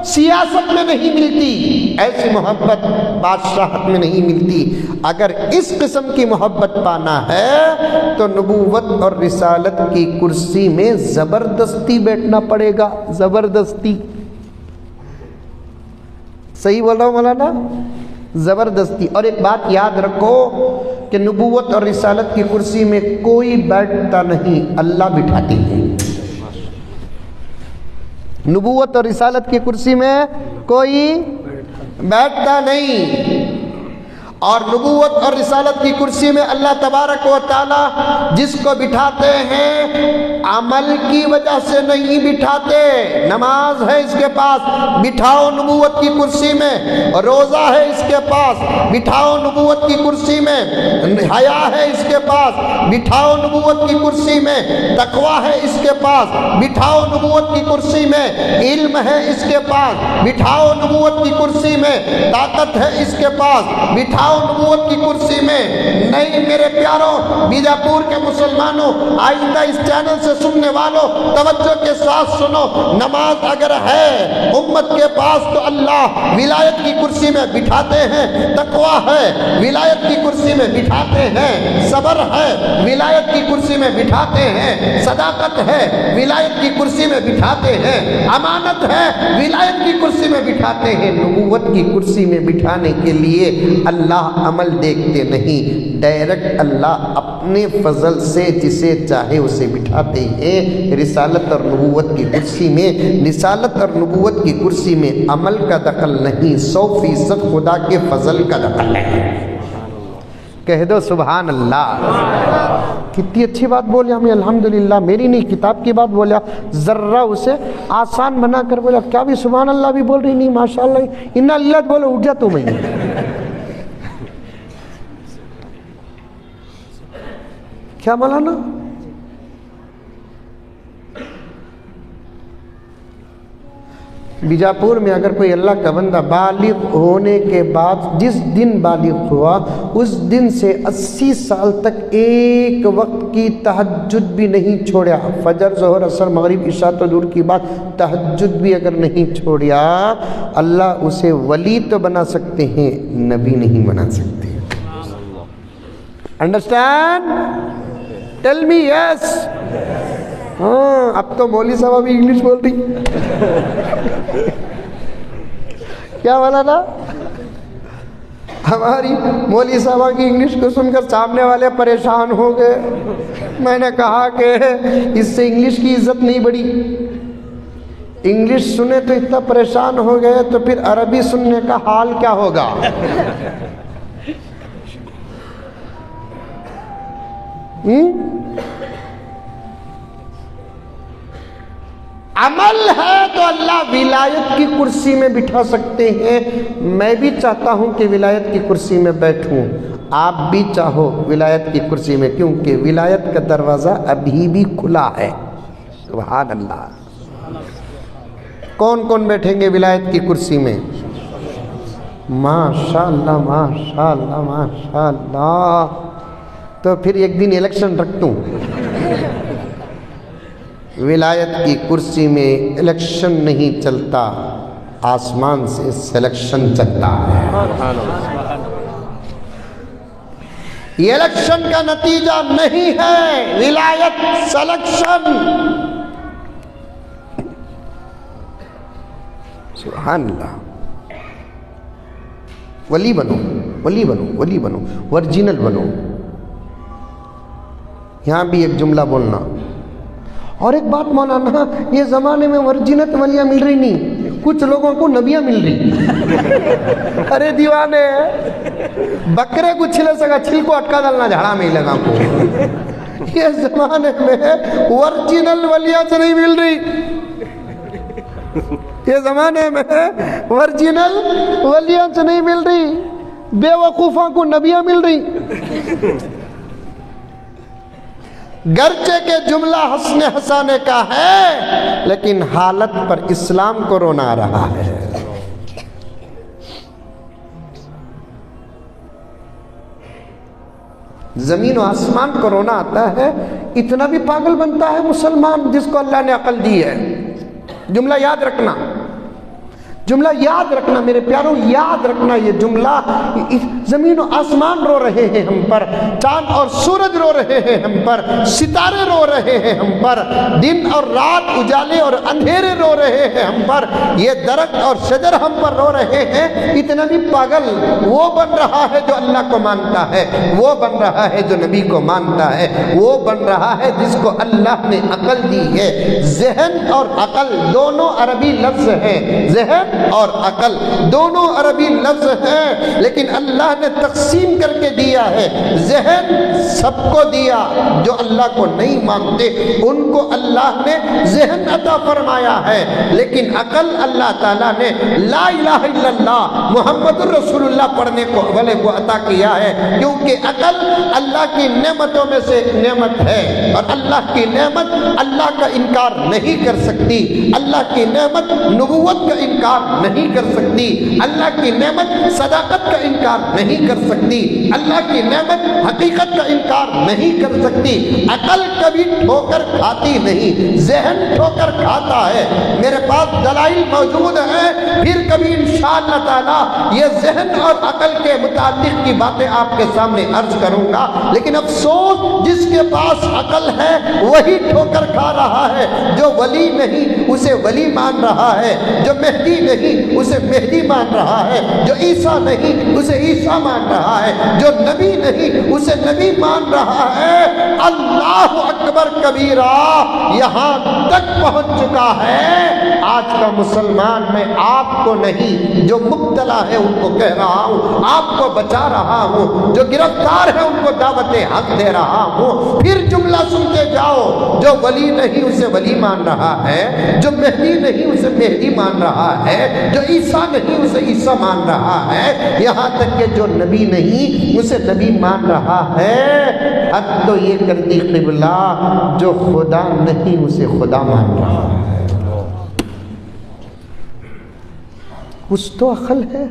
A: سیاست میں نہیں ملتی، ایسی محبت بادشاہت میں نہیں ملتی۔ اگر اس قسم کی محبت پانا ہے تو نبوت اور رسالت کی کرسی میں زبردستی بیٹھنا پڑے گا، زبردستی۔ صحیح بول رہا ہوں مولانا؟ زبردستی. اور ایک بات یاد رکھو کہ نبوت اور رسالت کی کرسی میں کوئی بیٹھتا نہیں، اللہ بٹھاتے ہیں. نبوت اور رسالت کی کرسی میں کوئی بیٹھتا نہیں، اور نبوت اور رسالت کی کرسی میں اللہ تبارک و تعالی جس کو بٹھاتے ہیں عمل کی وجہ سے نہیں بٹھاتے. نماز ہے اس کے پاس، بٹھاؤ نبوت کی کرسی میں. روزہ ہے اس کے پاس، بٹھاؤ نبوت کی کرسی میں. حیا ہے اس کے پاس، بٹھاؤ نبوت کی کرسی میں. تقوی ہے اس کے پاس، بٹھاؤ نبوت کی کرسی میں. علم ہے اس کے پاس، بٹھاؤ نبوت کی کرسی میں. طاقت ہے اس کے پاس، بٹھاؤ نبوت کی کرسی میں. نہیں میرے پیاروں، بیجاپور کے مسلمانوں، آئندہ اس چینل سے سننے والوں، توجہ کے ساتھ سنو. نماز اگر ہے امت کے پاس تو اللہ ولایت کی کرسی میں بٹھاتے ہیں. تقوی ہے ولایت کی کرسی میں بٹھاتے ہیں. صبر ہے ولایت کی کرسی میں بٹھاتے ہیں. صداقت ہے ولایت کی کرسی میں بٹھاتے ہیں. امانت ہے ولایت کی کرسی میں بٹھاتے ہیں. نبوت کی کرسی میں بٹھانے کے لیے اللہ عمل دیکھتے نہیں، ڈائریکٹ اللہ اپنے فضل سے جسے چاہے اسے بٹھاتے ہیں. رسالت اور نبوت کی کرسی میں، رسالت اور نبوت کی کرسی میں عمل کا دخل نہیں، 100% خدا کے فضل کا دخل ہے. کہہ دو سبحان اللہ. کتنی اچھی بات بولے ہمیں، الحمدللہ. میری نہیں کتاب کی بات بولا، ذرہ اسے آسان بنا کر بولا. کیا بھی سبحان اللہ بھی بول رہی نہیں؟ ماشاءاللہ. انا اللہ بولو، اٹھ جا تو میں. کیا مولانا؟ بیجاپور میں اگر کوئی اللہ کا بندہ بالغ ہونے کے بعد جس دن بالغ ہوا اس دن سے 80 سال تک ایک وقت کی تہجد بھی نہیں چھوڑا، فجر ظہر عصر مغرب عشاء تو دور کی بات، تہجد بھی اگر نہیں چھوڑا، اللہ اسے ولی تو بنا سکتے ہیں، نبی نہیں بنا سکتے. انڈرسٹینڈ؟ ٹیل می یس. ہاں اب تو مولوی صاحب بھی انگلش بول رہی. کیا بولا نا؟ ہماری مولوی صاحبہ کی انگلش کو سن کر سامنے والے پریشان ہو گئے. میں نے کہا کہ اس سے انگلش کی عزت نہیں بڑھی. انگلش سنے تو اتنا پریشان ہو گئے تو پھر عربی سننے کا حال کیا ہوگا؟ عمل ہے تو اللہ ولایت کی کرسی میں بٹھا سکتے ہیں. میں بھی چاہتا ہوں کہ ولایت کی کرسی میں بیٹھوں، آپ بھی چاہو ولایت کی کرسی میں، کیونکہ ولایت کا دروازہ ابھی بھی کھلا ہے. سبحان اللہ. کون کون بیٹھیں گے ولایت کی کرسی میں؟ ماشاءاللہ ماشاءاللہ ماشاءاللہ. تو پھر ایک دن الیکشن رکھتوں، ولایت کی کرسی میں الیکشن نہیں چلتا، آسمان سے سلیکشن چلتا ہے. یہ الیکشن کا نتیجہ نہیں ہے، ولایت سلیکشن. سبحان اللہ. ولی بنو، ولی بنو، ولی بنو، ورجینل بنو. یہاں بھی ایک جملہ بولنا. اور ایک بات مولانا، یہ زمانے میں ورجینت ولیاں مل رہی نہیں، کچھ لوگوں کو نبیاں مل رہی. ارے دیوانے، بکرے کو چھلے سکا چھل کو اٹکا ڈالنا جھاڑا میں ہی لگا کو. یہ زمانے میں ورجینل ولیاں سے نہیں مل رہی. یہ زمانے میں ورجینل ولیاں سے نہیں مل رہی، بے وقوفوں کو نبیاں مل رہی. گرچہ کہ جملہ حسن حسانے کا ہے لیکن حالت پر اسلام کو رونا آ رہا ہے. زمین و آسمان کو رونا آتا ہے. اتنا بھی پاگل بنتا ہے مسلمان جس کو اللہ نے عقل دی ہے. جملہ یاد رکھنا، جملہ یاد رکھنا میرے پیاروں، یاد رکھنا یہ جملہ، زمین و آسمان رو رہے ہیں ہم پر، چاند اور سورج رو رہے ہیں ہم پر، ستارے رو رہے ہیں ہم پر، دن اور رات اجالے اور اندھیرے رو رہے ہیں ہم پر، یہ درخت اور شجر ہم پر رو رہے ہیں، اتنا بھی پاگل وہ بن رہا ہے جو اللہ کو مانتا ہے، وہ بن رہا ہے جو نبی کو مانتا ہے، وہ بن رہا ہے جس کو اللہ نے عقل دی ہے۔ ذہن اور عقل دونوں عربی لفظ ہیں، ذہن اور عقل دونوں عربی لفظ ہیں، لیکن اللہ نے تقسیم کر کے دیا ہے۔ ذہن سب کو دیا، جو اللہ کو نہیں مانتے ان کو اللہ نے ذہن عطا فرمایا ہے، لیکن عقل اللہ تعالیٰ نے لا الہ الا اللہ محمد الرسول اللہ پڑھنے کو والے کو عطا کیا ہے، کیونکہ عقل اللہ کی نعمتوں میں سے ایک نعمت ہے، اور اللہ کی نعمت اللہ کا انکار نہیں کر سکتی، اللہ کی نعمت نبوت کا انکار نہیں کر سکتی، اللہ کی نعمت صداقت کا انکار نہیں کر سکتی، اللہ کی نعمت حقیقت کا انکار نہیں کر سکتی۔ عقل کبھی ٹھوکر کھاتی نہیں، ذہن ٹھوکر کھاتا ہے۔ میرے پاس دلائل موجود ہیں، پھر کبھی انشاءاللہ تعالی یہ ذہن اور عقل کے متعلق کی باتیں آپ کے سامنے عرض کروں گا، لیکن افسوس جس کے پاس عقل ہے وہی ٹھوکر کھا رہا ہے، جو ولی نہیں اسے ولی مان رہا ہے، جو مہدی نہیں اسے مہدی مان رہا ہے، جو عیسیٰ نہیں اسے عیسیٰ مان رہا ہے، جو نبی نہیں اسے نبی مان رہا ہے۔ اللہ اکبر کبیرہ یہاں تک پہنچ چکا ہے۔ آج کا مسلمان میں آپ کو نہیں، جو مبتلا ہے ان کو کہہ رہا ہوں، آپ کو بچا رہا ہوں، جو گرفتار ہے ان کو دعوت حق دے رہا ہوں۔ پھر جملہ سنتے جاؤ، جو ولی نہیں اسے ولی مان رہا ہے، جو مہدی نہیں اسے مہدی مان رہا ہے، جو عیسیٰ نہیں اسے عیسیٰ مان رہا ہے، یہاں تک کہ جو نبی نہیں اسے نبی مان رہا ہے۔ حد تو یہ کر دی قبلہ، جو خدا نہیں اسے خدا مان رہا ہے۔ کچھ تو عقل ہے،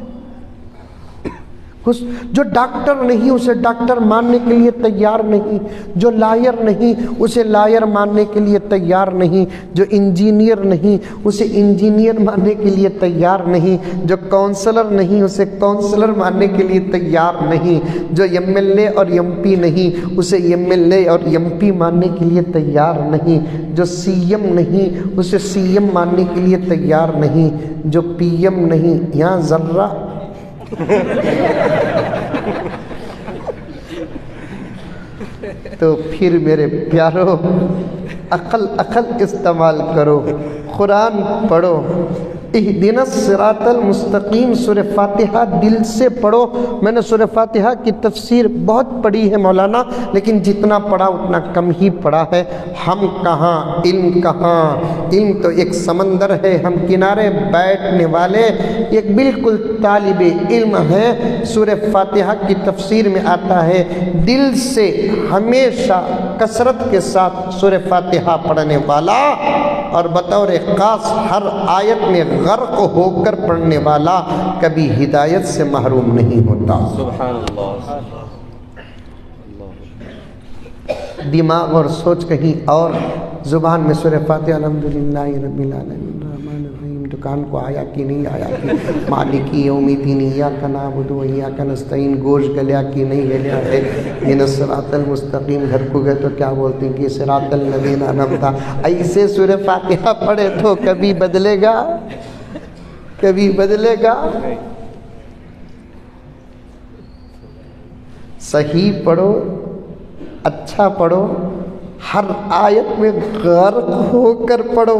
A: جو ڈاکٹر نہیں اسے ڈاکٹر ماننے کے لیے تیار نہیں، جو لائر نہیں اسے لائر ماننے کے لیے تیار نہیں، جو انجینئر نہیں اسے انجینئر ماننے کے لیے تیار نہیں، جو کونسلر نہیں اسے کونسلر ماننے کے لیے تیار نہیں، جو ایم ایل اے اور ایم پی نہیں اسے ایم ایل اے اور ایم پی ماننے کے لیے تیار نہیں، جو سی ایم نہیں اسے سی ایم ماننے کے لیے تیار نہیں، جو پی ایم نہیں، یہاں ذرہ تو پھر میرے پیارو عقل استعمال کرو، قرآن پڑھو، اہدنا الصراط المستقیم سورہ فاتحہ دل سے پڑھو۔ میں نے سورہ فاتحہ کی تفسیر بہت پڑھی ہے مولانا، لیکن جتنا پڑھا اتنا کم ہی پڑھا ہے۔ ہم کہاں، علم تو ایک سمندر ہے، ہم کنارے بیٹھنے والے ایک بالکل طالب علم ہے۔ سورہ فاتحہ کی تفسیر میں آتا ہے دل سے ہمیشہ کثرت کے ساتھ سورہ فاتحہ پڑھنے والا، اور بطور خاص ہر آیت میں غرق ہو کر پڑھنے والا کبھی ہدایت سے محروم نہیں ہوتا۔ سبحان اللہ۔ دماغ اور سوچ کہیں اور، زبان میں سورہ فاتحہ الحمدللہ رب العالمین الرحمن الرحیم، دکان کو آیا کہ نہیں آیا کہ مالکی یوم الدین ایاک نعبد و ایاک نستعین، گوشت گلیا کہ نہیں گلیا ہے، اہدنا الصراط المستقیم، گھر کو گئے تو کیا بولتے ہیں کہ صراط الذین انعمت۔ ایسے سورہ فاتحہ پڑھے تو کبھی بدلے گا، کبھی بدلے گا؟ صحیح پڑھو، اچھا پڑھو، ہر آیت میں غرق ہو کر پڑھو۔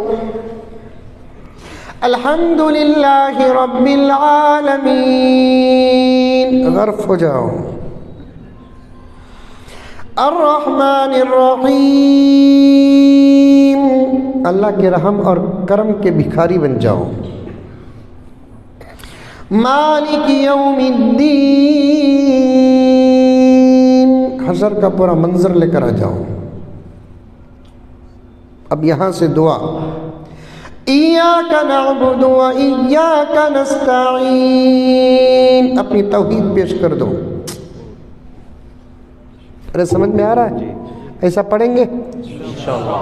A: الحمدللہ رب العالمین، غرق ہو جاؤ۔ الرحمن الرحیم، اللہ کے رحم اور کرم کے بھکاری بن جاؤ۔ مالک یوم الدین، حشر کا پورا منظر لے کر آ جاؤ۔ اب یہاں سے دعا، ایاک نعبد و ایاک نستعین، اپنی توحید پیش کر دو۔ ارے سمجھ میں آ رہا ہے؟ ایسا پڑھیں گے انشاءاللہ۔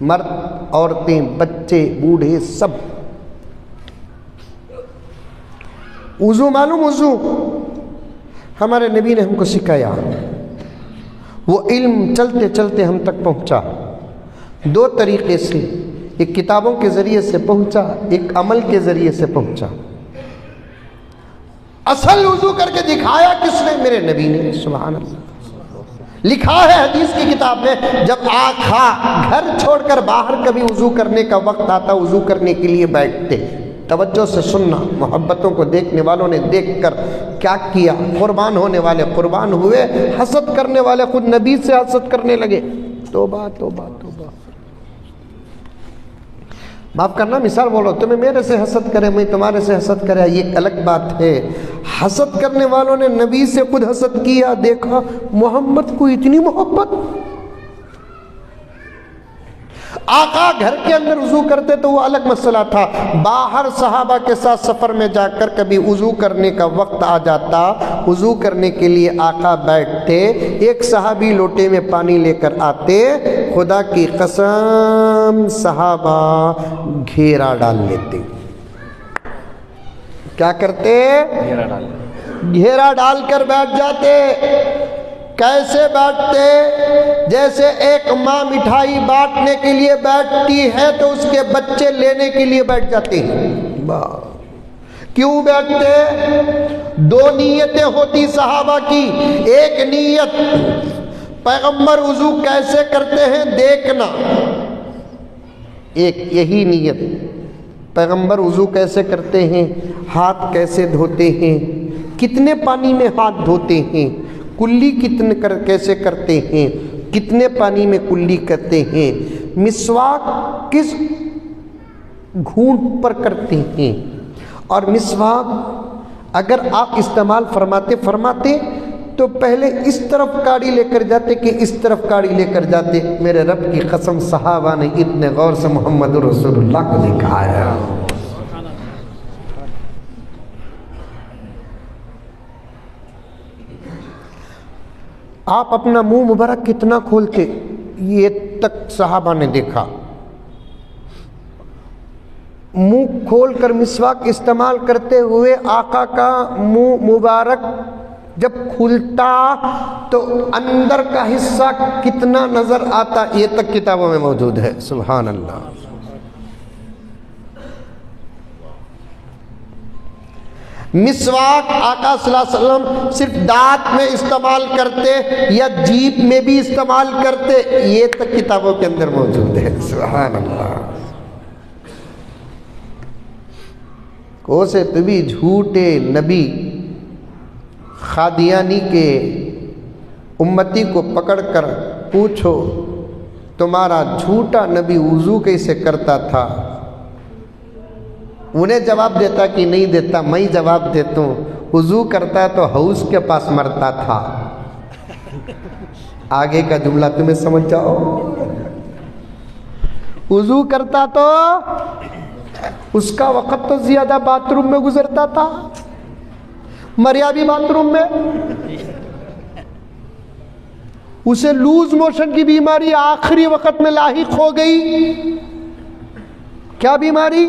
A: مرد، عورتیں، بچے، بوڑھے، سب وضو معلوم؟ وضو ہمارے نبی نے ہم کو سکھایا، وہ علم چلتے چلتے ہم تک پہنچا دو طریقے سے، ایک کتابوں کے ذریعے سے پہنچا، ایک عمل کے ذریعے سے پہنچا۔ اصل وضو کر کے دکھایا کس نے؟ میرے نبی نے، سبحان اللہ۔ لکھا ہے حدیث کی کتاب میں، جب آقا گھر چھوڑ کر باہر کبھی وضو کرنے کا وقت آتا، وضو کرنے کے لیے بیٹھتے۔ توجہ سے سننا، محبتوں کو دیکھنے والوں نے دیکھ کر کیا کیا، قربان ہونے والے قربان ہوئے، حسد کرنے والے خود نبی سے حسد کرنے لگے۔ توبہ توبہ توبہ، معاف کرنا، مثال بولو، تمہیں میرے سے حسد کرے، میں تمہارے سے حسد کرے، یہ الگ بات ہے۔ حسد کرنے والوں نے نبی سے خود حسد کیا، دیکھا محمد کو اتنی محبت۔ آقا گھر کے اندر وضو کرتے تو وہ الگ مسئلہ تھا، باہر صحابہ کے ساتھ سفر میں جا کر کبھی وضو کرنے کا وقت آ جاتا، وضو کرنے کے لیے آقا بیٹھتے، ایک صحابی لوٹے میں پانی لے کر آتے، خدا کی قسم صحابہ گھیرا ڈال لیتے۔ کیا کرتے؟ گھیرا ڈال کر بیٹھ جاتے۔ کیسے بیٹھتے؟ جیسے ایک ماں مٹھائی بانٹنے کے لیے بیٹھتی ہے تو اس کے بچے لینے کے لیے بیٹھ جاتے ہیں۔ کیوں بیٹھتے؟ دو نیتیں ہوتی صحابہ کی، ایک نیت پیغمبر وضو کیسے کرتے ہیں دیکھنا، ایک یہی نیت پیغمبر وضو کیسے کرتے ہیں، ہاتھ کیسے دھوتے ہیں، کتنے پانی میں ہاتھ دھوتے ہیں، کلی کیسے کرتے ہیں، کتنے پانی میں کلی کرتے ہیں، مسواک کس گھونٹ پر کرتے ہیں، اور مسواک اگر آپ استعمال فرماتے تو پہلے اس طرف کاڑی لے کر جاتے کہ اس طرف کاڑی لے کر جاتے؟ میرے رب کی قسم صحابہ نے اتنے غور سے محمد رسول اللہ کو دیکھا ہے۔ آپ اپنا منہ مبارک کتنا کھولتے، یہ تک صحابہ نے دیکھا۔ منہ کھول کر مسواک استعمال کرتے ہوئے آقا کا منہ مبارک جب کھلتا تو اندر کا حصہ کتنا نظر آتا، یہ تک کتابوں میں موجود ہے۔ سبحان اللہ۔ مسواک آقا صلی اللہ علیہ وسلم صرف دانت میں استعمال کرتے یا جیب میں بھی استعمال کرتے، یہ تک کتابوں کے اندر موجود ہے۔ سبحان اللہ۔ کوسے تبھی جھوٹے نبی قادیانی کے امتی کو پکڑ کر پوچھو تمہارا جھوٹا نبی وضو کیسے کرتا تھا، انہیں جواب دیتا کہ نہیں دیتا، میں جواب دیتا ہوں، وضو کرتا تو حوض کے پاس مرتا تھا۔ آگے کا جملہ تمہیں سمجھ جاؤ، وضو کرتا تو اس کا وقت تو زیادہ باتھ روم میں گزرتا تھا، مریا بھی باتھ روم میں، اسے لوز موشن کی بیماری آخری وقت میں لاحق ہو گئی۔ کیا بیماری؟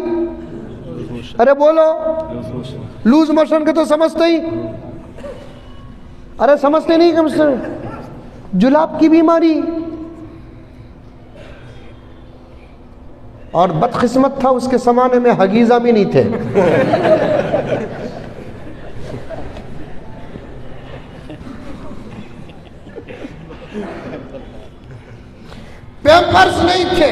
A: ارے بولو، لوز موشن کے تو سمجھتے ہی، ارے سمجھتے نہیں، جلاب کی بیماری، اور بدقسمت تھا اس کے زمانے میں حگیزہ بھی نہیں تھے۔ پیمپرز نہیں تھے،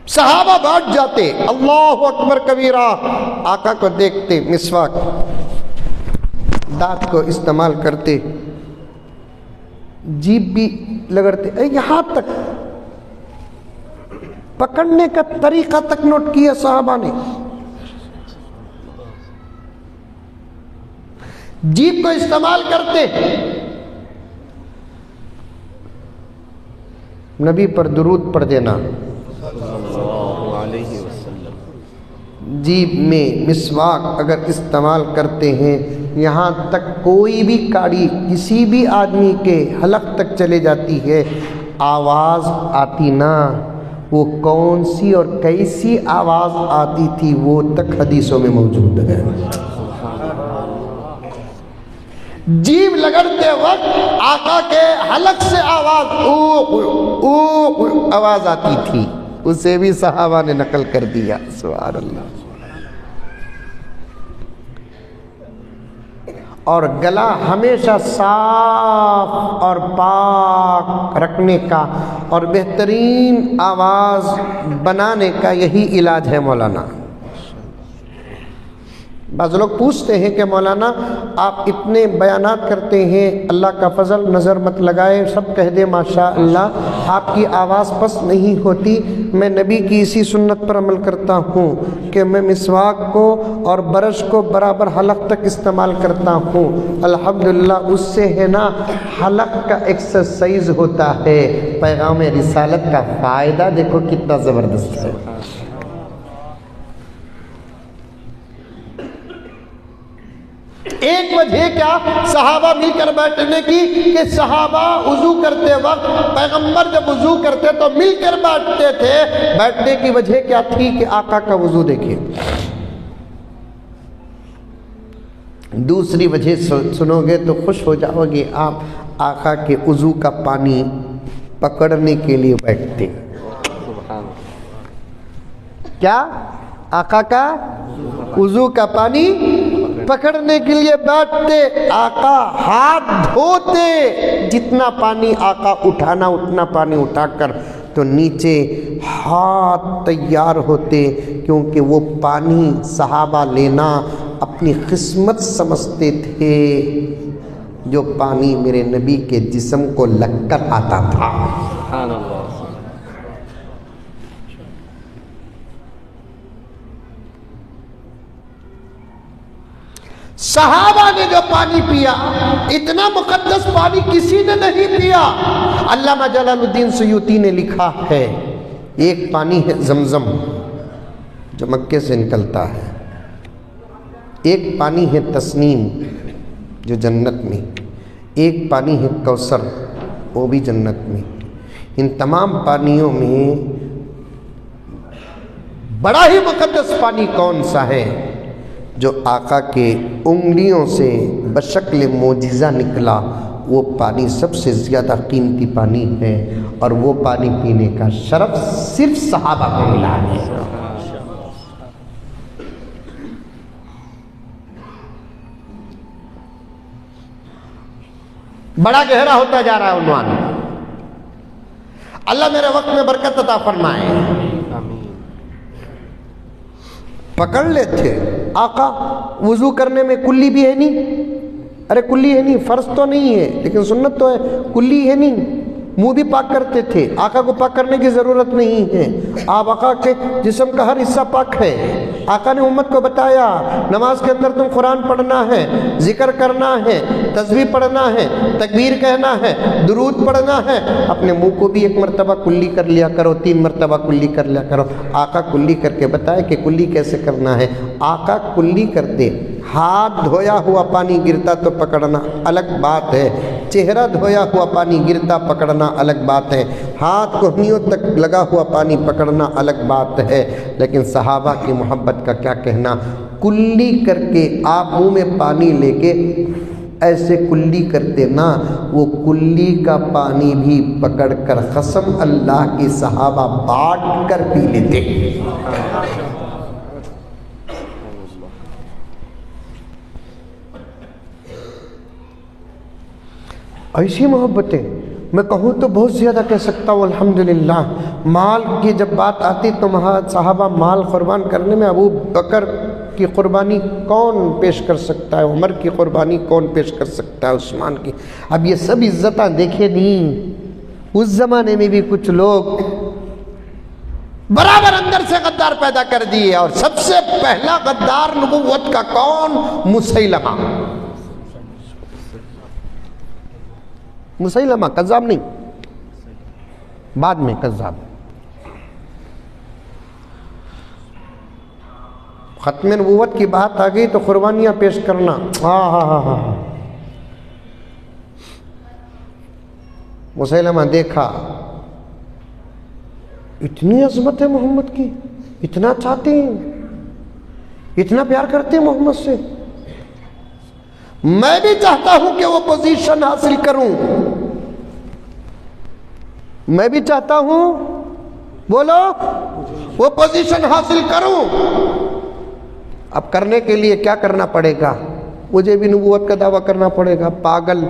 A: صحابہ بیٹھ جاتے، اللہ اکبر کبیرہ، آقا کو دیکھتے، مسواک دانت کو استعمال کرتے، جیب بھی لگڑتے، یہاں تک پکڑنے کا طریقہ تک نوٹ کیا صحابہ نے۔ جیب کو استعمال کرتے، نبی پر درود پڑھ دینا، جیب میں مسواک اگر استعمال کرتے ہیں یہاں تک کوئی بھی کاڑی کسی بھی آدمی کے حلق تک چلے جاتی ہے، آواز آتی نا، وہ کون سی اور کیسی آواز آتی تھی وہ تک حدیثوں میں موجود ہے۔ جیب لگڑتے وقت آقا کے حلق سے آواز اوہ آواز آتی تھی، اسے بھی صحابہ نے نقل کر دیا۔ سبحان اللہ۔ اور گلا ہمیشہ صاف اور پاک رکھنے کا اور بہترین آواز بنانے کا یہی علاج ہے مولانا۔ بعض لوگ پوچھتے ہیں کہ مولانا آپ اتنے بیانات کرتے ہیں، اللہ کا فضل، نظر مت لگائے، سب کہہ دے ماشاءاللہ، آپ کی آواز پست نہیں ہوتی۔ میں نبی کی اسی سنت پر عمل کرتا ہوں کہ میں مسواک کو اور برش کو برابر حلق تک استعمال کرتا ہوں، الحمدللہ اس سے ہے نا حلق کا ایکسرسائز ہوتا ہے۔ پیغام رسالت کا فائدہ دیکھو کتنا زبردست ہے۔ ایک وجہ کیا صحابہ مل کر بیٹھنے کی کہ صحابہ وضو کرتے وقت پیغمبر جب وضو کرتے تو مل کر بیٹھتے تھے۔ بیٹھنے کی وجہ کیا تھی کہ آقا کا وضو دیکھیں۔ دوسری وجہ سنو گے تو خوش ہو جاؤ گے، آپ آقا کے وضو کا پانی پکڑنے کے لیے بیٹھتے۔ کیا؟ آقا کا وضو کا پانی پکڑنے کے لیے بیٹھتے، آقا ہاتھ دھوتے، جتنا پانی آقا اٹھانا اتنا پانی اٹھا کر تو نیچے ہاتھ تیار ہوتے، کیونکہ وہ پانی صحابہ لینا اپنی قسمت سمجھتے تھے، جو پانی میرے نبی کے جسم کو لگ کر آتا تھا۔ سبحان اللہ۔ صحابہ نے جو پانی پیا، اتنا مقدس پانی کسی نے نہیں پیا۔ علامہ جلال الدین سیوطی نے لکھا ہے، ایک پانی ہے زمزم جو مکے سے نکلتا ہے، ایک پانی ہے تسنیم جو جنت میں، ایک پانی ہے کوثر وہ بھی جنت میں۔ ان تمام پانیوں میں بڑا ہی مقدس پانی کون سا ہے؟ جو آقا کے انگلیوں سے بشکل معجزہ نکلا، وہ پانی سب سے زیادہ قیمتی پانی ہے، اور وہ پانی پینے کا شرف صرف صحابہ کو ملا ہے۔ بڑا گہرا ہوتا جا رہا ہے عنوان۔ اللہ میرے وقت میں برکت عطا فرمائے۔ پکڑ لیتے آقا، وضو کرنے میں کلی بھی ہے نہیں، ارے کلی ہے نہیں، فرض تو نہیں ہے لیکن سنت تو ہے، کلی ہے نہیں، منہ بھی پاک کرتے تھے، آقا کو پاک کرنے کی ضرورت نہیں ہے، آپ آقا کے جسم کا ہر حصہ پاک ہے۔ آقا نے امت کو بتایا نماز کے اندر تم قرآن پڑھنا ہے، ذکر کرنا ہے، تسبیح پڑھنا ہے، تکبیر کہنا ہے، درود پڑھنا ہے، اپنے منہ کو بھی ایک مرتبہ کلی کر لیا کرو، 3 مرتبہ کلی کر لیا کرو۔ آقا کلی کر کے بتائے کہ کلی کیسے کرنا ہے۔ آقا کلی کرتے، ہاتھ دھویا ہوا پانی گرتا تو پکڑنا الگ بات ہے، چہرہ دھویا ہوا پانی گرتا پکڑنا الگ بات ہے، ہاتھ کوہنیوں تک لگا ہوا پانی پکڑنا الگ بات ہے، لیکن صحابہ کی محبت کا کیا کہنا۔ کلی کر کے آپ منہ میں پانی لے کے ایسے کلی کرتے نا، وہ کلی کا پانی بھی پکڑ کر قسم اللہ کی صحابہ بانٹ کر پی لیتے۔ ایسی محبتیں میں کہوں تو بہت زیادہ کہہ سکتا ہوں الحمدللہ۔ مال کی جب بات آتی تو صحابہ مال قربان کرنے میں ابو بکر کی قربانی کون پیش کر سکتا ہے، عمر کی قربانی کون پیش کر سکتا ہے، عثمان کی۔ اب یہ سب عزتیں دیکھے نہیں، اس زمانے میں بھی کچھ لوگ برابر اندر سے غدار پیدا کر دیے، اور سب سے پہلا غدار نبوت کا کون؟ مسیلمہ۔ مسیلمہ کذاب نہیں، بعد میں کذاب۔ ختم نبوت کی بات آ گئی تو قربانیاں پیش کرنا، ہاں ہاں ہاں ہاں۔ مسیلمہ دیکھا، اتنی عظمت ہے محمد کی، اتنا چاہتے ہیں، اتنا پیار کرتے ہیں محمد سے، میں بھی چاہتا ہوں کہ وہ پوزیشن حاصل کروں، میں بھی چاہتا ہوں، بولو، وہ پوزیشن حاصل کروں۔ اب کرنے کے لیے کیا کرنا پڑے گا؟ مجھے بھی نبوت کا دعویٰ کرنا پڑے گا۔ پاگل،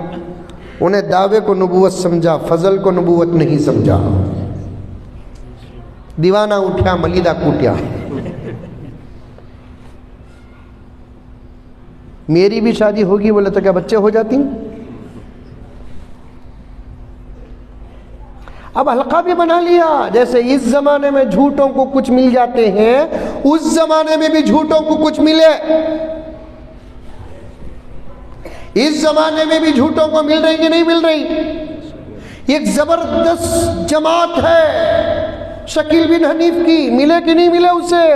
A: انہیں دعوے کو نبوت سمجھا، فضل کو نبوت نہیں سمجھا۔ دیوانہ اٹھا ملیدہ کوٹیا۔ میری بھی شادی ہوگی بولے تو کیا بچے ہو جاتی؟ اب حلقہ بھی بنا لیا، جیسے اس زمانے میں جھوٹوں کو کچھ مل جاتے ہیں، اس زمانے میں بھی جھوٹوں کو کچھ ملے، اس زمانے میں بھی جھوٹوں کو مل رہی کہ نہیں مل رہی؟ ایک زبردست جماعت ہے شکیل بن حنیف کی، ملے کہ نہیں ملے اسے؟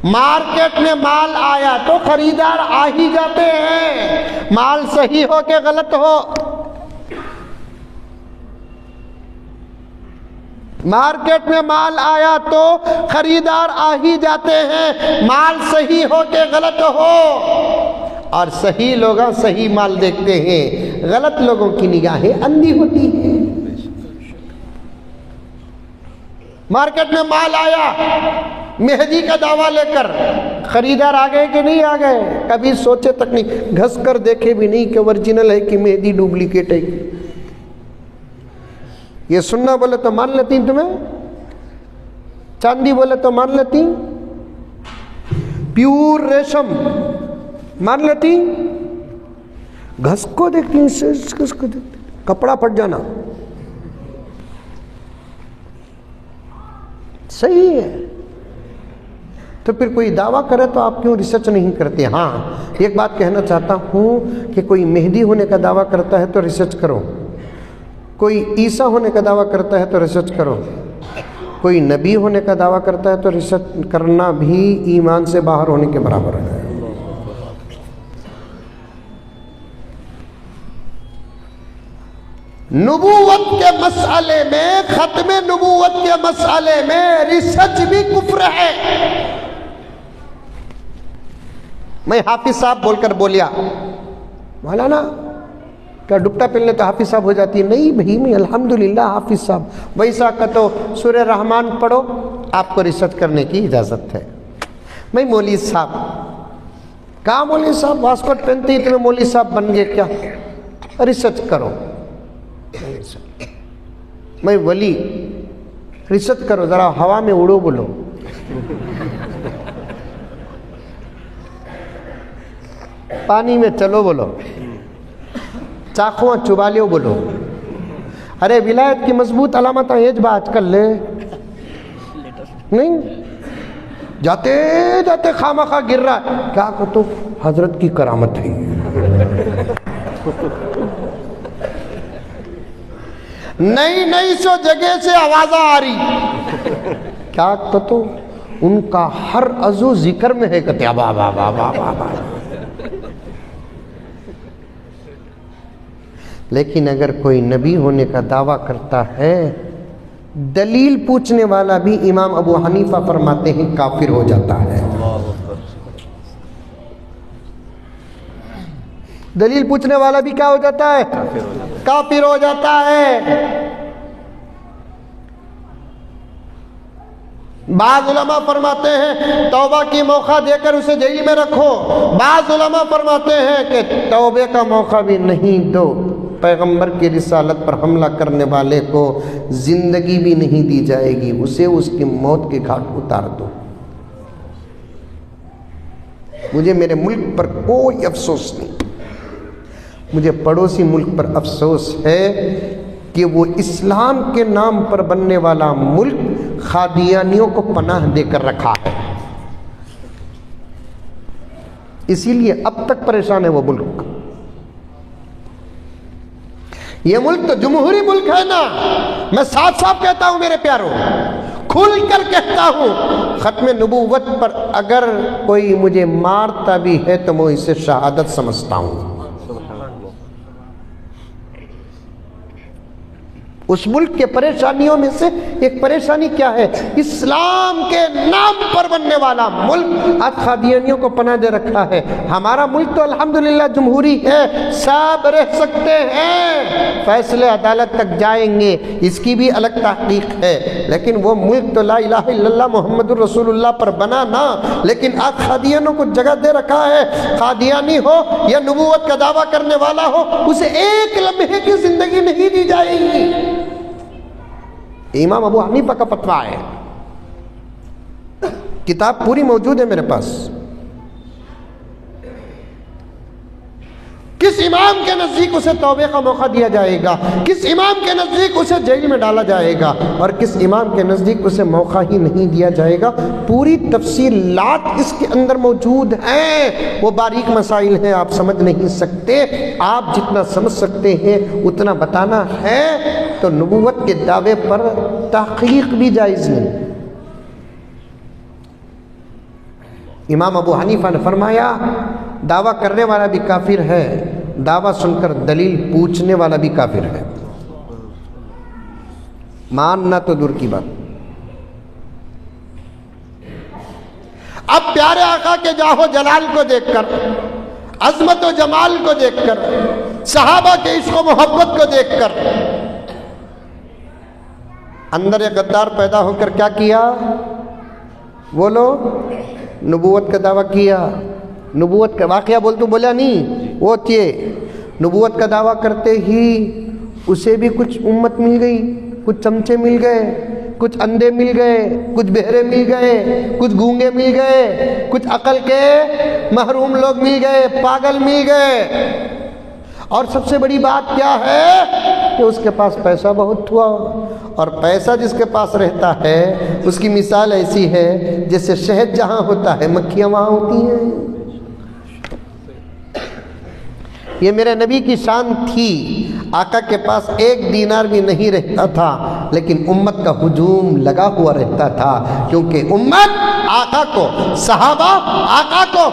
A: مارکیٹ میں مال آیا تو خریدار آ ہی جاتے ہیں، مال صحیح ہو کہ غلط ہو۔ مارکیٹ میں مال آیا تو خریدار آ ہی جاتے ہیں، مال صحیح ہو کہ غلط ہو۔ اور صحیح لوگ صحیح مال دیکھتے ہیں، غلط لوگوں کی نگاہیں اندھی ہوتی ہیں۔ مارکیٹ میں مال آیا مہدی کا دعویٰ لے کر، خریدار آ گئے کہ نہیں آ گئے؟ کبھی سوچے تک نہیں، گھس کر دیکھے بھی نہیں کہ اوریجنل ہے کہ مہدی ڈپلیکیٹ ہے۔ یہ سننا بولے تو مان لیتی تمہیں، چاندی بولے تو مان لیتی، پیور ریشم مان لیتی، گھس کو دیکھتی، گھس کو دیکھتی، کپڑا پھٹ جانا صحیح ہے۔ تو پھر کوئی دعویٰ کرے تو آپ کیوں ریسرچ نہیں کرتے؟ ہاں ایک بات کہنا چاہتا ہوں کہ کوئی مہدی ہونے کا دعویٰ کرتا ہے تو ریسرچ کرو، کوئی عیسیٰ ہونے کا دعویٰ کرتا ہے تو ریسرچ کرو، کوئی نبی ہونے کا دعویٰ کرتا ہے تو ریسرچ کرنا بھی ایمان سے باہر ہونے کے برابر ہے۔ نبوت کے مسئلے میں، ختم نبوت کے مسئلے میں ریسرچ بھی کفر ہے۔ میں حافظ صاحب بول کر بولیا، مولانا کیا ڈپٹا پہننے تو حافظ صاحب ہو جاتی ہے؟ نہیں بھائی، میں الحمدللہ حافظ صاحب۔ ویسا کہ تو سورہ رحمان پڑھو، آپ کو ریسرچ کرنے کی اجازت ہے۔ میں مولوی صاحب، کہاں مولوی صاحب واسکوٹ پہنتے ہی تمہیں مولوی صاحب بن گئے کیا؟ ریسرچ کرو۔ میں ولی، ریسرچ کرو، ذرا ہوا میں اڑو بولو۔ پانی میں چلو بولو، چاقواں چبا لیو بولو۔ ارے ولایت کی مضبوط علامت ایج با آج کل لے نہیں، جاتے جاتے خامخواہ گر رہا ہے، کیا کہ تو حضرت کی کرامت ہے۔ نئی نئی سو جگہ سے آوازیں آ رہی، کیا کہ تو ان کا ہر عضو ذکر میں ہے، کہتے با با با با با با۔ لیکن اگر کوئی نبی ہونے کا دعویٰ کرتا ہے، دلیل پوچھنے والا بھی امام ابو حنیفہ فرماتے ہیں کافر ہو جاتا ہے۔ دلیل پوچھنے والا بھی کیا ہو جاتا ہے؟ کافر ہو جاتا ہے۔ بعض علماء فرماتے ہیں توبہ کی موقع دے کر اسے جیل میں رکھو، بعض علماء فرماتے ہیں کہ توبے کا موقع بھی نہیں دو، پیغمبر کی رسالت پر حملہ کرنے والے کو زندگی بھی نہیں دی جائے گی، اسے اس کی موت کے گھاٹ اتار دو۔ مجھے میرے ملک پر کوئی افسوس نہیں، مجھے پڑوسی ملک پر افسوس ہے کہ وہ اسلام کے نام پر بننے والا ملک قادیانیوں کو پناہ دے کر رکھا ہے، اسی لیے اب تک پریشان ہے وہ ملک۔ یہ ملک تو جمہوری ملک ہے نا، میں صاف صاف کہتا ہوں میرے پیاروں، کھل کر کہتا ہوں، ختم نبوت پر اگر کوئی مجھے مارتا بھی ہے تو میں اسے شہادت سمجھتا ہوں۔ اس ملک کے پریشانیوں میں سے ایک پریشانی کیا ہے؟ اسلام کے نام پر بننے والا ملک آج قادیانیوں کو پناہ دے رکھا ہے۔ ہمارا ملک تو الحمدللہ جمہوری ہے، سب رہ سکتے ہیں، فیصلے عدالت تک جائیں گے، اس کی بھی الگ تحقیق ہے، لیکن وہ ملک تو لا الہ الا اللہ محمد الرسول اللہ پر بنا نا۔ لیکن آج قادیانیوں کو جگہ دے رکھا ہے، قادیانی ہو یا نبوت کا دعویٰ کرنے والا ہو، اسے ایک لمحے کی زندگی نہیں دی جائے گی۔ امام ابو حنیفہ کا فتویٰ ہے، کتاب پوری موجود ہے میرے پاس۔ کس امام کے نزدیک اسے توبے کا موقع دیا جائے گا، کس امام کے نزدیک اسے جیل میں ڈالا جائے گا، اور کس امام کے نزدیک اسے موقع ہی نہیں دیا جائے گا، پوری تفصیلات اس کے اندر موجود ہیں۔ وہ باریک مسائل ہیں، آپ سمجھ نہیں سکتے، آپ جتنا سمجھ سکتے ہیں اتنا بتانا ہے۔ تو نبوت کے دعوے پر تحقیق بھی جائز نہیں۔ امام ابو حنیفہ نے فرمایا دعویٰ کرنے والا بھی کافر ہے، دعویٰ سن کر دلیل پوچھنے والا بھی کافر ہے، ماننا تو دور کی بات۔ اب پیارے آقا کے جاہ و جلال کو دیکھ کر، عظمت و جمال کو دیکھ کر، صحابہ کے عشق و محبت کو دیکھ کر اندر ایک غدار پیدا ہو کر کیا کیا؟ بولو، نبوت کا دعویٰ کیا۔ نبوت کا واقعہ بولا نہیں، وہ تھے نبوت کا دعویٰ کرتے ہی اسے بھی کچھ امت مل گئی، کچھ چمچے مل گئے، کچھ اندھے مل گئے، کچھ بہرے مل گئے، کچھ گونگے مل گئے، کچھ عقل کے محروم لوگ مل گئے، پاگل مل گئے۔ اور سب سے بڑی بات کیا ہے کہ اس کے پاس پیسہ بہت ہوا، اور پیسہ جس کے پاس رہتا ہے اس کی مثال ایسی ہے جیسے شہد جہاں ہوتا ہے مکھیاں وہاں ہوتی ہیں۔ یہ میرے نبی کی شان تھی، آقا کے پاس ایک دینار بھی نہیں رہتا تھا، لیکن امت کا ہجوم لگا ہوا رہتا تھا، کیونکہ امت آقا کو، صحابہ آقا کو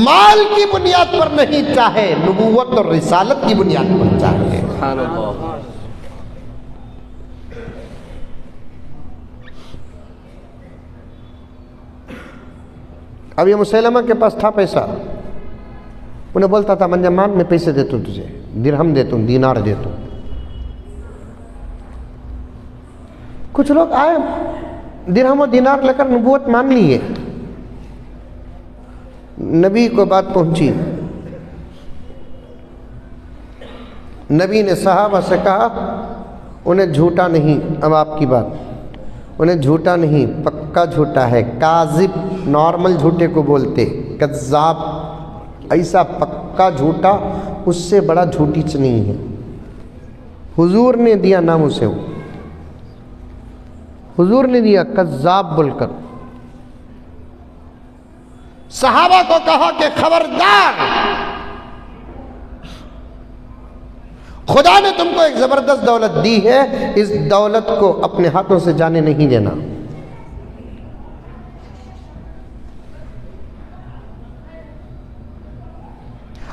A: مال کی بنیاد پر نہیں چاہے، نبوت اور رسالت کی بنیاد پر چاہے۔ سبحان اللہ۔ اب یہ مسیلمہ کے پاس تھا پیسہ، انہیں بولتا تھا منجمان میں پیسے دیتا ہوں تجھے، درہم دیتا ہوں، دینار دیتا ہوں۔ کچھ لوگ آئے درہم و دینار لے کر نبوت مان لیے، نبی کو بات پہنچی، نبی نے صحابہ سے کہا انہیں جھوٹا نہیں، اب آپ کی بات، انہیں جھوٹا نہیں، پکا جھوٹا ہے، کاذب نارمل جھوٹے کو بولتے، کذاب ایسا پکا جھوٹا، اس سے بڑا جھوٹیچ نہیں ہے۔ حضور نے دیا نام اسے، حضور نے دیا کذاب بول کر۔ صحابہ کو کہا کہ خبردار، خدا نے تم کو ایک زبردست دولت دی ہے، اس دولت کو اپنے ہاتھوں سے جانے نہیں دینا۔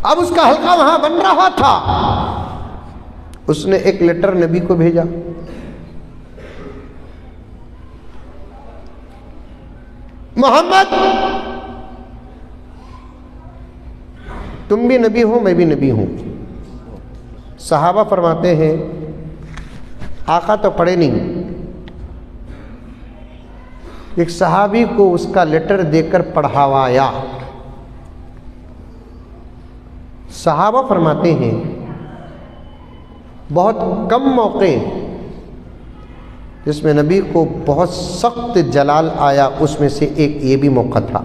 A: اب اس کا حلقہ وہاں بن رہا تھا، اس نے ایک لیٹر نبی کو بھیجا، محمد تم بھی نبی ہو، میں بھی نبی ہوں۔ صحابہ فرماتے ہیں آقا تو پڑھے نہیں، ایک صحابی کو اس کا لیٹر دے کر پڑھاوایا۔ صحابہ فرماتے ہیں بہت کم موقع جس میں نبی کو بہت سخت جلال آیا، اس میں سے ایک یہ بھی موقع تھا۔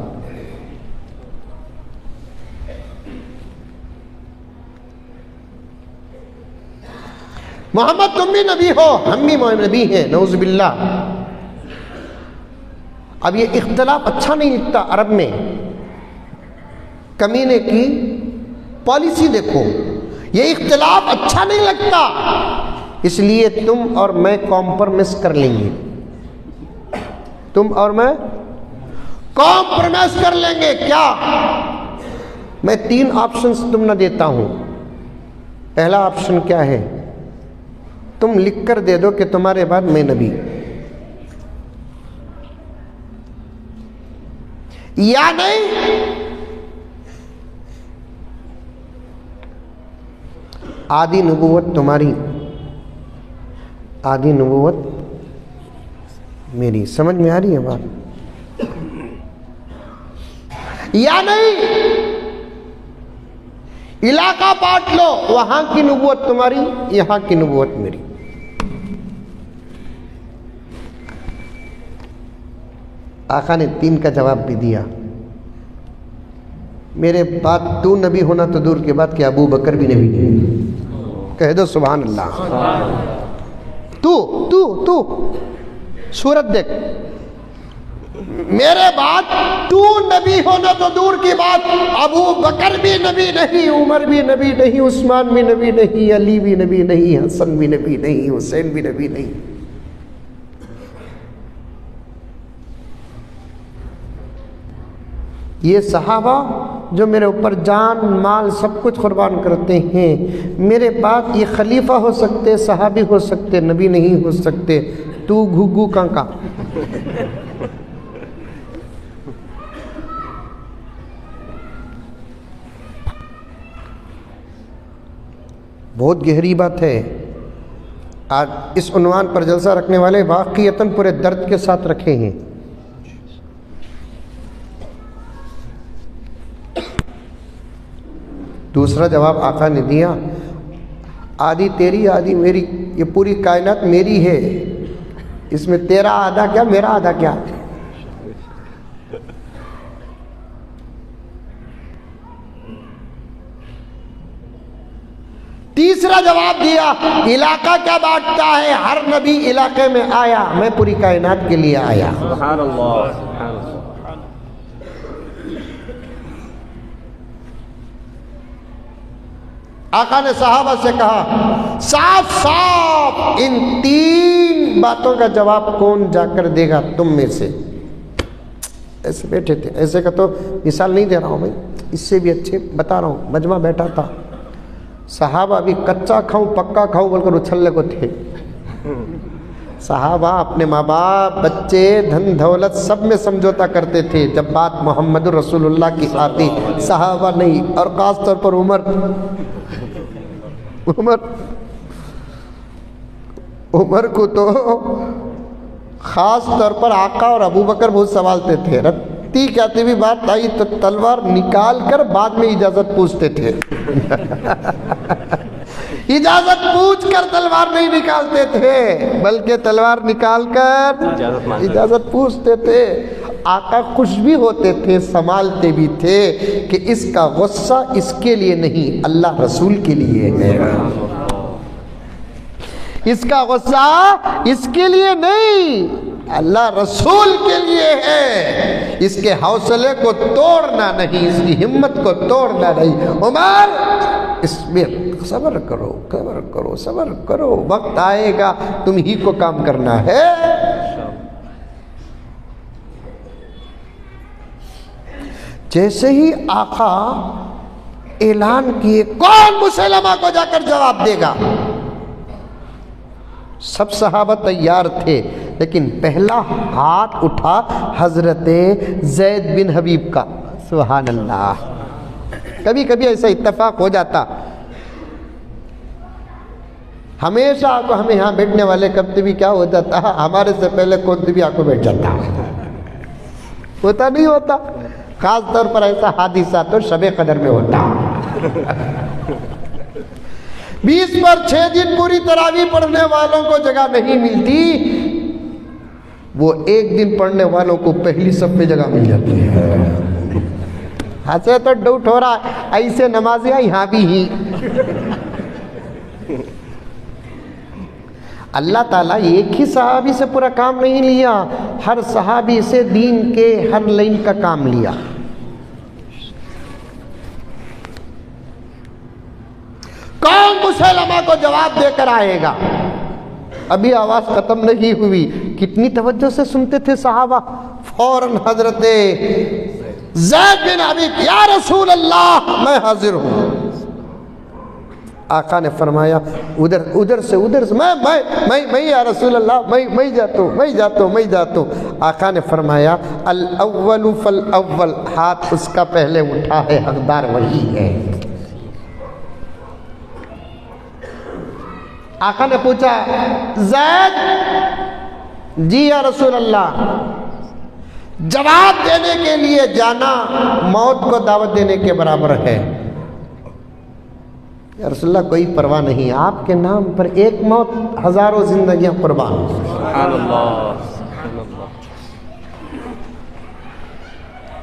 A: محمد تم بھی نبی ہو، ہم بھی نبی ہیں، نعوذ باللہ۔ اب یہ اختلاف اچھا نہیں لگتا عرب میں، کمینے کی پالیسی دیکھو، یہ اختلاف اچھا نہیں لگتا، اس لیے تم اور میں کمپرومائز کر لیں گے۔ تم اور میں کمپرومائز کر لیں گے کیا؟ میں 3 آپشنز تم نہ دیتا ہوں. پہلا آپشن کیا ہے؟ تم لکھ کر دے دو کہ تمہارے بعد میں نبی، یا نہیں آدھی نبوت تمہاری، آدھی نبوت میری. سمجھ میں آ رہی ہے بات؟ یا نہیں علاقہ بانٹ لو، وہاں کی نبوت تمہاری، یہاں کی نبوت میری. آقا نے 3 کا جواب بھی دیا. میرے بعد تو نبی ہونا تو دور کے بعد کہ ابو بکر بھی نبی نہیں. کہہ دو سبحان اللہ. تو صورت دیکھ، میرے بعد تو نبی ہونا تو دور کی بات، ابو بکر بھی نبی نہیں، عمر بھی نبی نہیں، عثمان بھی نبی نہیں، علی بھی نبی نہیں، حسن بھی نبی نہیں، حسین بھی نبی نہیں. یہ صحابہ جو میرے اوپر جان مال سب کچھ قربان کرتے ہیں، میرے بعد یہ خلیفہ ہو سکتے، صحابی ہو سکتے، نبی نہیں ہو سکتے. تو گھگو کانکا. بہت گہری بات ہے. آج اس عنوان پر جلسہ رکھنے والے واقعیتاً پورے درد کے ساتھ رکھے ہیں. دوسرا جواب آقا نے دیا، آدھی تیری آدھی میری، یہ پوری کائنات میری ہے، اس میں تیرا آدھا کیا میرا آدھا کیا. تیسرا جواب دیا، علاقہ کیا بانٹتا ہے، ہر نبی علاقے میں آیا، میں پوری کائنات کے لیے آیا.
B: سبحان اللہ سبحان اللہ.
A: آقا نے صحابہ سے کہا صاف صاف ان 3 باتوں کا جواب کون جا کر دے گا تم میں سے. ایسے بیٹھے تھے، ایسے کا تو مثال نہیں دے رہا ہوں بھائی، اس سے بھی اچھے بتا رہا ہوں. مجمع بیٹھا تھا، صحابہ بھی کچا کھاؤں پکا کھاؤں بول کر اچھلنے کو تھے. صحابہ اپنے ماں باپ بچے دھن دولت سب میں سمجھوتا کرتے تھے، جب بات محمد رسول اللہ کی آتی صحابہ نہیں. اور خاص طور پر عمر کو تو خاص طور پر آقا اور ابو بکر بہت سوالتے تھے. رتی کہتے بھی بات آئی تو تلوار نکال کر بعد میں اجازت پوچھتے تھے. اجازت پوچھ کر تلوار نہیں نکالتے تھے، بلکہ تلوار نکال کر اجازت پوچھتے تھے. آقا خوش بھی ہوتے تھے، سنبھالتے بھی تھے کہ اس کا غصہ اس کے لیے نہیں، اللہ رسول کے لیے ہے. اس کا غصہ اس کے لیے نہیں، اللہ رسول کے لیے ہے. اس کے حوصلے کو توڑنا نہیں، اس کی ہمت کو توڑنا نہیں. عمر اس میں صبر کرو صبر کرو صبر کرو، وقت آئے گا تم ہی کو کام کرنا ہے. جیسے ہی آقا اعلان کیے کون مسلمہ کو جا کر جواب دے گا، سب صحابہ تیار تھے، لیکن پہلا ہاتھ اٹھا حضرت زید بن حبیب کا. سبحان اللہ. کبھی کبھی ایسا اتفاق ہو جاتا، ہمیشہ آقا ہمیں یہاں بیٹھنے والے کبھی بھی کیا ہو جاتا، ہمارے سے پہلے کون بھی آقا بیٹھ جاتا. ہوتا نہیں ہوتا؟ خاص طور پر ایسا حادثہ تو شب قدر میں ہوتا. 20 پر 6 دن پوری تراویح پڑھنے والوں کو جگہ نہیں ملتی، وہ 1 دن پڑھنے والوں کو پہلی صف پہ جگہ مل جاتی ہے. ہنسے تو ڈاؤٹ ہو رہا ہے، ایسے نمازیاں یہاں بھی ہی. اللہ تعالیٰ ایک ہی صحابی سے پورا کام نہیں لیا، ہر صحابی سے دین کے ہر لائن کا کام لیا. کون مسلمہ کو جواب دے کر آئے گا؟ ابھی آواز ختم نہیں ہوئی. کتنی توجہ سے سنتے تھے صحابہ. فوراً حضرت زید بن حبیب یا رسول اللہ میں حاضر ہوں. آقا نے فرمایا ادھر سے میں یا رسول اللہ میں جاتا ہوں. آقا نے فرمایا الاول فالاول، ہاتھ اس کا پہلے اٹھا ہے، حقدار وہی ہے. آقا نے پوچھا زید؟ جی یا رسول اللہ. جواب دینے کے لیے جانا موت کو دعوت دینے کے برابر ہے. یا رسول اللہ کوئی پرواہ نہیں، آپ کے نام پر ایک موت ہزاروں زندگیاں قربان.
B: سبحان اللہ سبحان اللہ.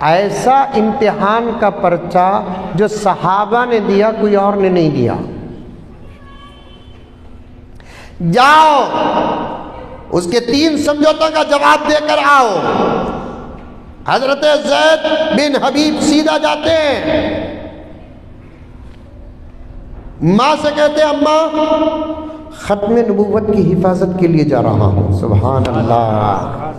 A: ایسا امتحان کا پرچہ جو صحابہ نے دیا کوئی اور نے نہیں دیا. جاؤ اس کے 3 سمجھوتوں کا جواب دے کر آؤ. حضرت زید بن حبیب سیدھا جاتے ہیں، ماں سے کہتے ہیں اماں ختم نبوت کی حفاظت کے لیے جا رہا ہوں. سبحان اللہ.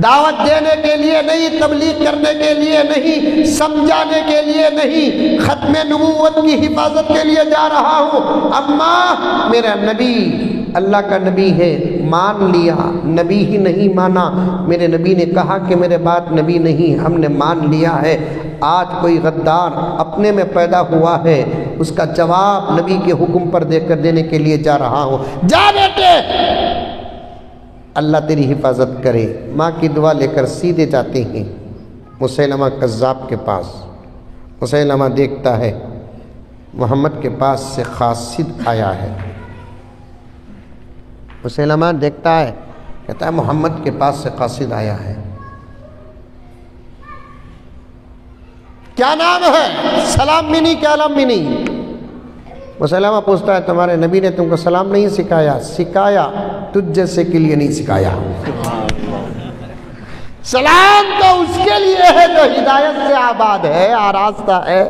A: دعوت دینے کے لیے نہیں، تبلیغ کرنے کے لیے نہیں، سمجھانے کے لیے نہیں، ختم نبوت کی حفاظت کے لیے جا رہا ہوں. اماں میرا نبی اللہ کا نبی ہے، مان لیا. نبی ہی نہیں مانا، میرے نبی نے کہا کہ میرے بعد نبی نہیں، ہم نے مان لیا ہے. آج کوئی غدار اپنے میں پیدا ہوا ہے، اس کا جواب نبی کے حکم پر دے کر دینے کے لیے جا رہا ہوں. جا بیٹے، اللہ تیری حفاظت کرے. ماں کی دعا لے کر سیدھے جاتے ہیں مسیلمہ کذاب کے پاس. مسیلمہ دیکھتا ہے محمد کے پاس سے قاصد آیا ہے. مسیلمہ دیکھتا ہے، کہتا ہے محمد کے پاس سے قاصد آیا ہے. کیا نام ہے؟ سلام منی کیا نام منی. مسلمہ پوچھتا ہے تمہارے نبی نے تم کو سلام نہیں سکھایا؟ سکھایا، تجھ جیسے کے لیے نہیں سکھایا. سلام تو اس کے لیے ہے جو ہدایت سے آباد ہے، آراستہ ہے.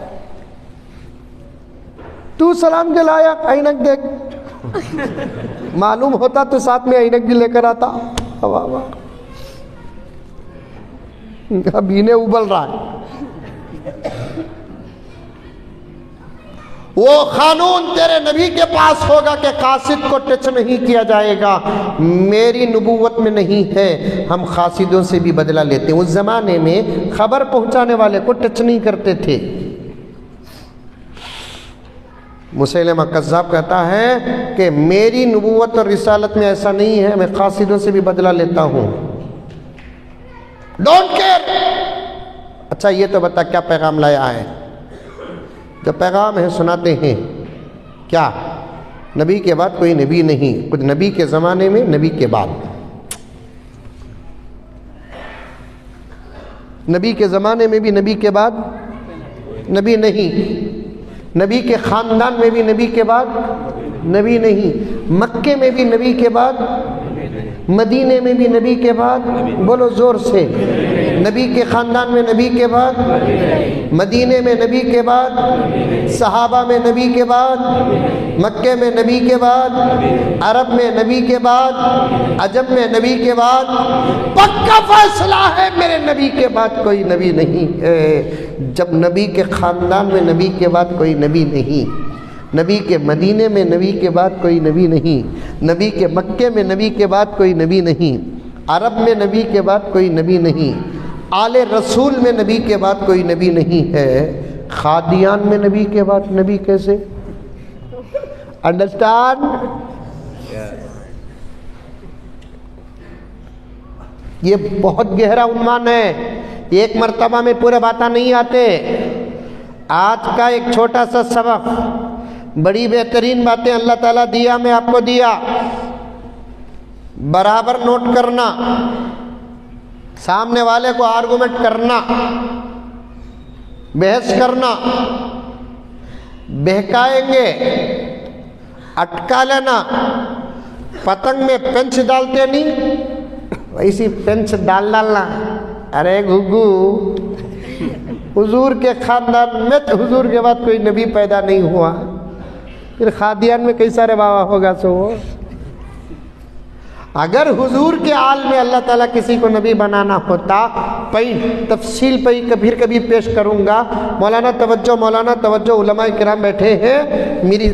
A: تو سلام کے لائق اینک دیکھ. معلوم ہوتا تو ساتھ میں اینک بھی لے کر آتا. اب انہیں ابل رہا ہے. وہ قانون تیرے نبی کے پاس ہوگا کہ قاصد کو ٹچ نہیں کیا جائے گا، میری نبوت میں نہیں ہے. ہم قاصدوں سے بھی بدلہ لیتے ہیں. اس زمانے میں خبر پہنچانے والے کو ٹچ نہیں کرتے تھے. مسیلمہ کذاب کہتا ہے کہ میری نبوت اور رسالت میں ایسا نہیں ہے، میں قاصدوں سے بھی بدلہ لیتا ہوں. Don't care. اچھا یہ تو بتا کیا پیغام لایا ہے؟ جو پیغام ہے سناتے ہیں. کیا؟ نبی کے بعد کوئی نبی نہیں، خود نبی کے زمانے میں، نبی کے بعد. نبی کے زمانے میں بھی، نبی کے بعد نبی نہیں. نبی کے خاندان میں بھی نبی کے بعد نبی نہیں. مکے میں بھی نبی کے بعد، مدینے میں بھی نبی کے بعد. بولو زور سے. نبی کے خاندان میں نبی کے بعد، مدینے میں نبی کے بعد، صحابہ میں نبی کے بعد، مکے میں نبی کے بعد، عرب میں نبی کے بعد، عجم میں نبی کے بعد. پکا فیصلہ ہے میرے نبی کے بعد کوئی نبی نہیں ہے. جب نبی کے خاندان میں نبی کے بعد کوئی نبی نہیں، نبی کے مدینے میں نبی کے بعد کوئی نبی نہیں، نبی کے مکے میں نبی کے بعد کوئی نبی نہیں، عرب میں نبی کے بعد کوئی نبی نہیں، آل رسول میں نبی کے بعد کوئی نبی نہیں ہے، قادیان میں نبی کے بعد نبی کیسے؟ انڈرسٹینڈ؟ یہ بہت گہرا عنوان ہے، ایک مرتبہ میں پورے باتیں نہیں آتے. آج کا ایک چھوٹا سا سبق، بڑی بہترین باتیں اللہ تعالیٰ دیا، میں آپ کو دیا. برابر نوٹ کرنا، سامنے والے کو آرگومنٹ کرنا، بحث کرنا. بہکائیں گے اٹکا لینا. پتنگ میں پنچ ڈالتے نہیں، ویسی پنچ ڈالنا. ارے گھگو، حضور کے خاندان میں تو حضور کے بعد کوئی نبی پیدا نہیں ہوا. پھر قادیان میں کئی سارے بابا ہوگا سو وہ اگر حضور کے آل میں اللہ تعالیٰ کسی کو نبی بنانا ہوتا تفصیل پہ کبھی پیش کروں گا. مولانا توجہ علماء کرام بیٹھے ہیں,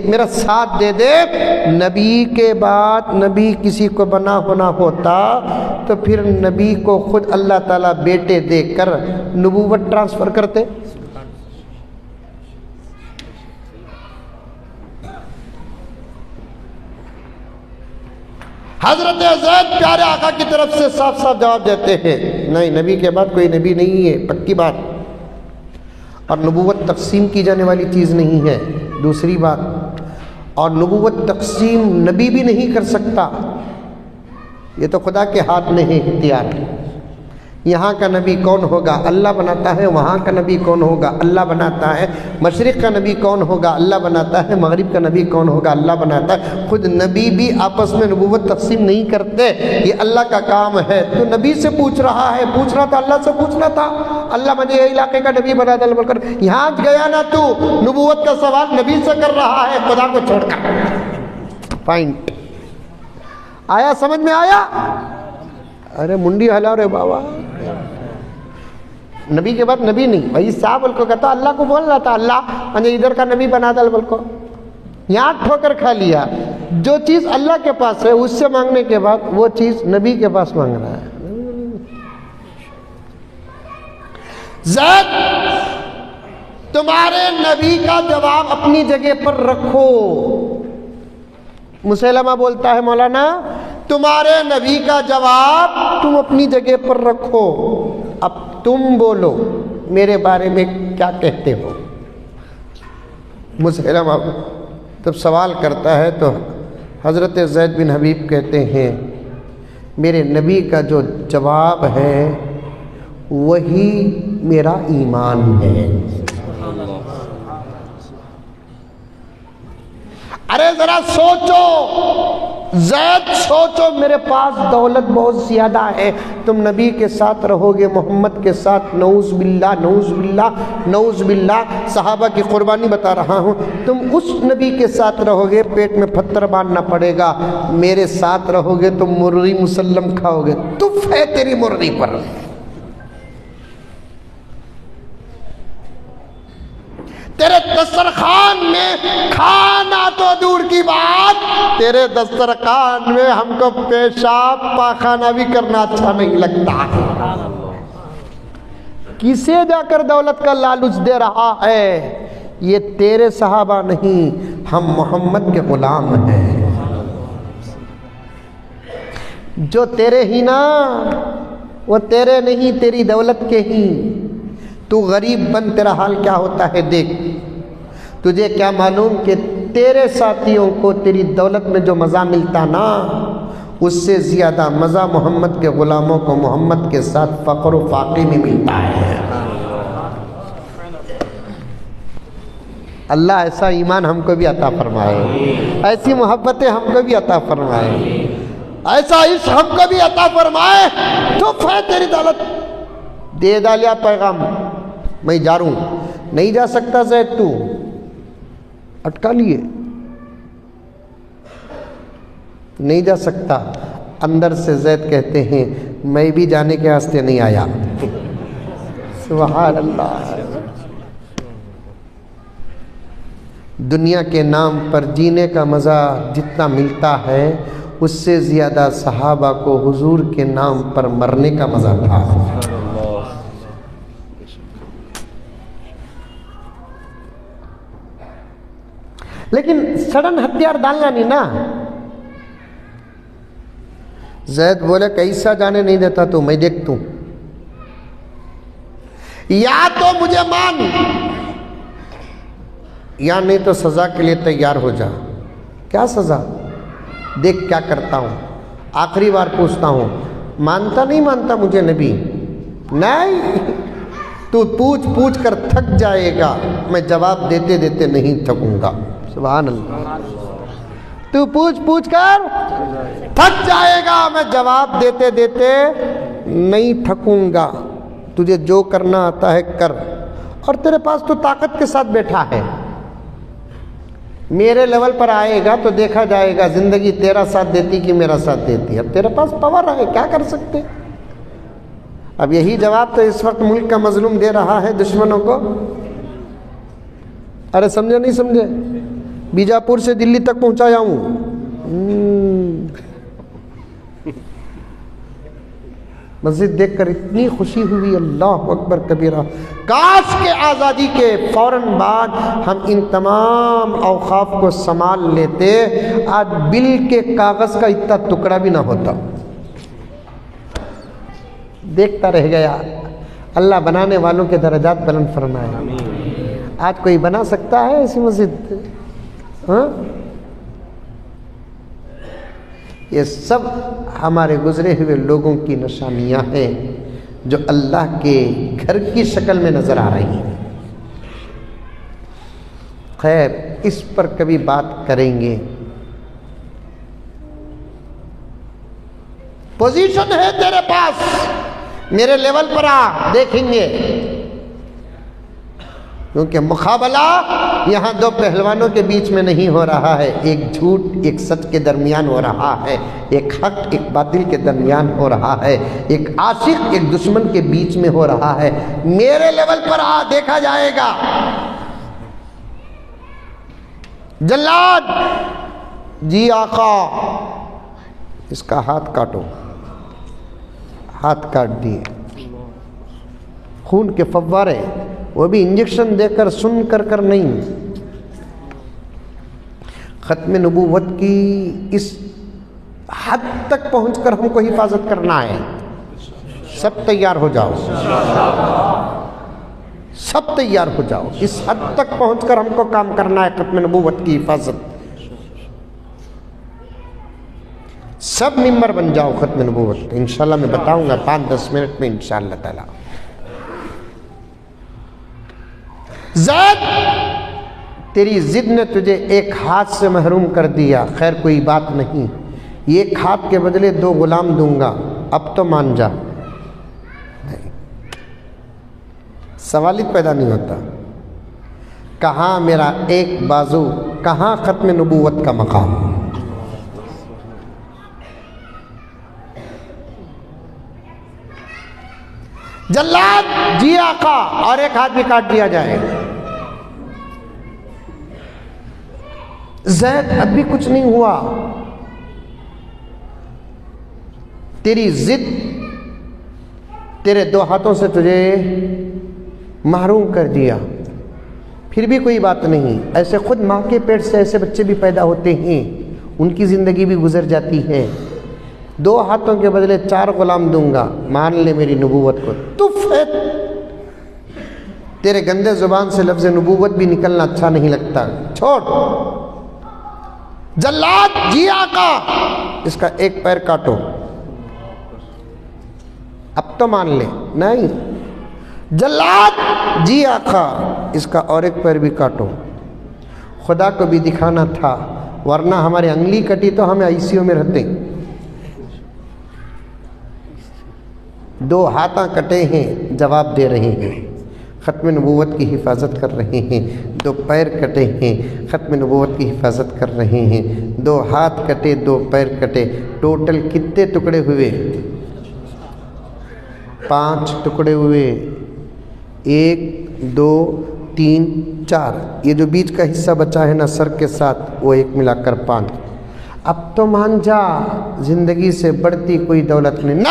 A: میرا ساتھ دے دے. نبی کے بعد نبی کسی کو بنا ہونا ہوتا تو پھر نبی کو خود اللہ تعالیٰ بیٹے دے کر نبوت ٹرانسفر کرتے. حضرت زید پیارے آقا کی طرف سے صاف صاف جواب دیتے ہیں, نہیں, نبی کے بعد کوئی نبی نہیں ہے, پکی بات. اور نبوت تقسیم کی جانے والی چیز نہیں ہے, دوسری بات. اور نبوت تقسیم نبی بھی نہیں کر سکتا, یہ تو خدا کے ہاتھ میں ہے اختیار. یہاں کا نبی کون ہوگا؟ اللہ بناتا ہے. وہاں کا نبی کون ہوگا؟ اللہ بناتا ہے. مشرق کا نبی کون ہوگا؟ اللہ بناتا ہے. مغرب کا نبی کون ہوگا؟ اللہ بناتا ہے. خود نبی بھی آپس میں نبوت تقسیم نہیں کرتے, یہ اللہ کا کام ہے. تو نبی سے پوچھ رہا ہے, پوچھنا تھا اللہ سے پوچھنا تھا, اللہ مجھے یہ علاقے کا نبی بنا دے بول کر. یہاں گیا نا تو نبوت کا سوال نبی سے کر رہا ہے, خدا کو چھوڑ کر. پوائنٹ آیا؟ سمجھ میں آیا؟ ارے منڈی ہلا رہے بابا, نبی کے بعد نبی نہیں. بھائی صاحب بول کو کہتا اللہ کو بول رہا تھا, اللہ مجھے ادھر کا نبی بنا دل بول کو. یہاں ٹھوکر کھا لیا. جو چیز اللہ کے پاس ہے اس سے مانگنے کے بعد وہ چیز نبی کے پاس مانگ رہا ہے. زید تمہارے نبی کا جواب اپنی جگہ پر رکھو. مسلمہ بولتا ہے مولانا تمہارے نبی کا جواب تم اپنی جگہ پر رکھو, اب تم بولو میرے بارے میں کیا کہتے ہو. مسلمہ جب سوال کرتا ہے تو حضرت زید بن حبیب کہتے ہیں میرے نبی کا جو جواب ہے وہی میرا ایمان ہے. ارے ذرا سوچو زید, سوچو, میرے پاس دولت بہت زیادہ ہے, تم نبی کے ساتھ رہو گے, محمد کے ساتھ, نعوذ باللہ نعوذ باللہ نعوذ باللہ, صحابہ کی قربانی بتا رہا ہوں, تم اس نبی کے ساتھ رہو گے پیٹ میں پتھر باندھنا پڑے گا, میرے ساتھ رہو گے تم مرغی مسلم کھاؤ گے, تف ہے تیری مرغی پر. تیرے دسترخوان میں کھانا تو دور کی بات, تیرے دسترخوان میں ہم کو پیشاب پاخانہ بھی کرنا اچھا نہیں لگتا. کسے جا کر دولت کا لالچ دے رہا ہے؟ یہ تیرے صحابہ نہیں, ہم محمد کے غلام ہیں. جو تیرے ہی نا وہ تیرے نہیں, تیری دولت کے ہی. تو غریب بن, تیرا حال کیا ہوتا ہے دیکھ. تجھے کیا معلوم کہ تیرے ساتھیوں کو تیری دولت میں جو مزہ ملتا نا اس سے زیادہ مزہ محمد کے غلاموں کو محمد کے ساتھ فقر و فاقے میں ملتا ہے. اللہ ایسا ایمان ہم کو بھی عطا فرمائے, ایسی محبتیں ہم کو بھی عطا فرمائے, ایسا عشق ہم کو بھی عطا فرمائے. چپ ہے تیری دولت. دے ڈالیا پیغام, میں جا رہا ہوں. نہیں جا سکتا زید, تو اٹکا لیے, نہیں جا سکتا. اندر سے زید کہتے ہیں میں بھی جانے کے واسطے نہیں آیا. سبحان اللہ. دنیا کے نام پر جینے کا مزہ جتنا ملتا ہے اس سے زیادہ صحابہ کو حضور کے نام پر مرنے کا مزہ تھا. لیکن سڈن ہتھیار ڈالنا نہیں نا. زید بولے کیسا جانے نہیں دیتا تو میں دیکھتا ہوں, یا تو مجھے مان یا نہیں تو سزا کے لیے تیار ہو جا. کیا سزا؟ دیکھ کیا کرتا ہوں, آخری بار پوچھتا ہوں. مانتا نہیں مانتا مجھے نبی؟ نہیں, تو پوچھ پوچھ کر تھک جائے گا, میں جواب دیتے دیتے نہیں تھکوں گا. سبحان اللہ. تو پوچھ پوچھ کر تھک جائے گا, میں جواب دیتے دیتے نہیں تھکوں گا. تجھے جو کرنا آتا ہے کر, اور تیرے پاس تو طاقت کے ساتھ بیٹھا ہے. میرے لیول پر آئے گا تو دیکھا جائے گا زندگی تیرا ساتھ دیتی کہ میرا ساتھ دیتی. اب تیرے پاس پاور ہے, کیا کر سکتے. اب یہی جواب تو اس وقت ملک کا مظلوم دے رہا ہے دشمنوں کو. ارے سمجھے نہیں سمجھے, بیجاپور سے دلی تک پہنچایا ہوں. مسجد دیکھ کر اتنی خوشی ہوئی, اللہ اکبر کبیرہ. کاش کے آزادی کے فوراً بعد ہم ان تمام اوقاف کو سنبھال لیتے, آج بل کے کاغذ کا اتنا ٹکڑا بھی نہ ہوتا. دیکھتا رہ گیا. اللہ بنانے والوں کے درجات بلند فرمائے. آج کوئی بنا سکتا ہے ایسی مسجد؟ ہاں, یہ سب ہمارے گزرے ہوئے لوگوں کی نشانیاں ہیں جو اللہ کے گھر کی شکل میں نظر آ رہی ہیں. خیر, اس پر کبھی بات کریں گے. پوزیشن ہے تیرے پاس, میرے لیول پر آ, دیکھیں گے. کیونکہ مقابلہ یہاں دو پہلوانوں کے بیچ میں نہیں ہو رہا ہے, ایک جھوٹ ایک سچ کے درمیان ہو رہا ہے, ایک حق ایک باطل کے درمیان ہو رہا ہے, ایک عاشق ایک دشمن کے بیچ میں ہو رہا ہے. میرے لیول پر آ, دیکھا جائے گا. جلاد جی آقا, اس کا ہاتھ کاٹو. ہاتھ کاٹ دیے, خون کے فوارے, وہ بھی انجیکشن دے کر سن کر نہیں. ختم نبوت کی اس حد تک پہنچ کر ہم کو حفاظت کرنا ہے. سب تیار ہو جاؤ, سب تیار ہو جاؤ. اس حد تک پہنچ کر ہم کو کام کرنا ہے ختم نبوت کی حفاظت. سب ممبر بن جاؤ ختم نبوت. انشاءاللہ میں بتاؤں گا 5-10 منٹ میں انشاءاللہ تعالی. زید, تیری ضد نے تجھے ایک ہاتھ سے محروم کر دیا. خیر کوئی بات نہیں, ایک ہاتھ کے بدلے 2 غلام دوں گا, اب تو مان جا. سوال ہی پیدا نہیں ہوتا. کہاں میرا ایک بازو, کہاں ختم نبوت کا مقام. جلاد جی آقا, اور ایک ہاتھ بھی کاٹ دیا جائے. زید اب بھی کچھ نہیں ہوا. تیری ضد تیرے 2 ہاتھوں سے تجھے محروم کر دیا. پھر بھی کوئی بات نہیں. ایسے خود ماں کے پیٹ سے ایسے بچے بھی پیدا ہوتے ہیں, ان کی زندگی بھی گزر جاتی ہے. 2 ہاتھوں کے بدلے 4 غلام دوں گا, مان لے میری نبوت کو. تف ہے, تیرے گندے زبان سے لفظ نبوت بھی نکلنا اچھا نہیں لگتا. چھوڑ. جلاد جی آقا, اس کا ایک پیر کاٹو. اب تو مان لے. نہیں. جلاد جی آقا, اس کا اور ایک پیر بھی کاٹو. خدا کو بھی دکھانا تھا, ورنہ ہمارے انگلی کٹی تو ہمیں ICU میں رہتے. 2 ہاتھاں کٹے ہیں, جواب دے رہے ہیں, ختم نبوت کی حفاظت کر رہے ہیں. 2 پیر کٹے ہیں, ختم نبوت کی حفاظت کر رہے ہیں. 2 ہاتھ کٹے, 2 پیر کٹے, ٹوٹل کتنے ٹکڑے ہوئے؟ 5 ٹکڑے ہوئے. 1 2 3 4. یہ جو بیچ کا حصہ بچا ہے نا سر کے ساتھ, وہ 1 ملا کر 5. اب تو مان جا, زندگی سے بڑھتی کوئی دولت نہیں.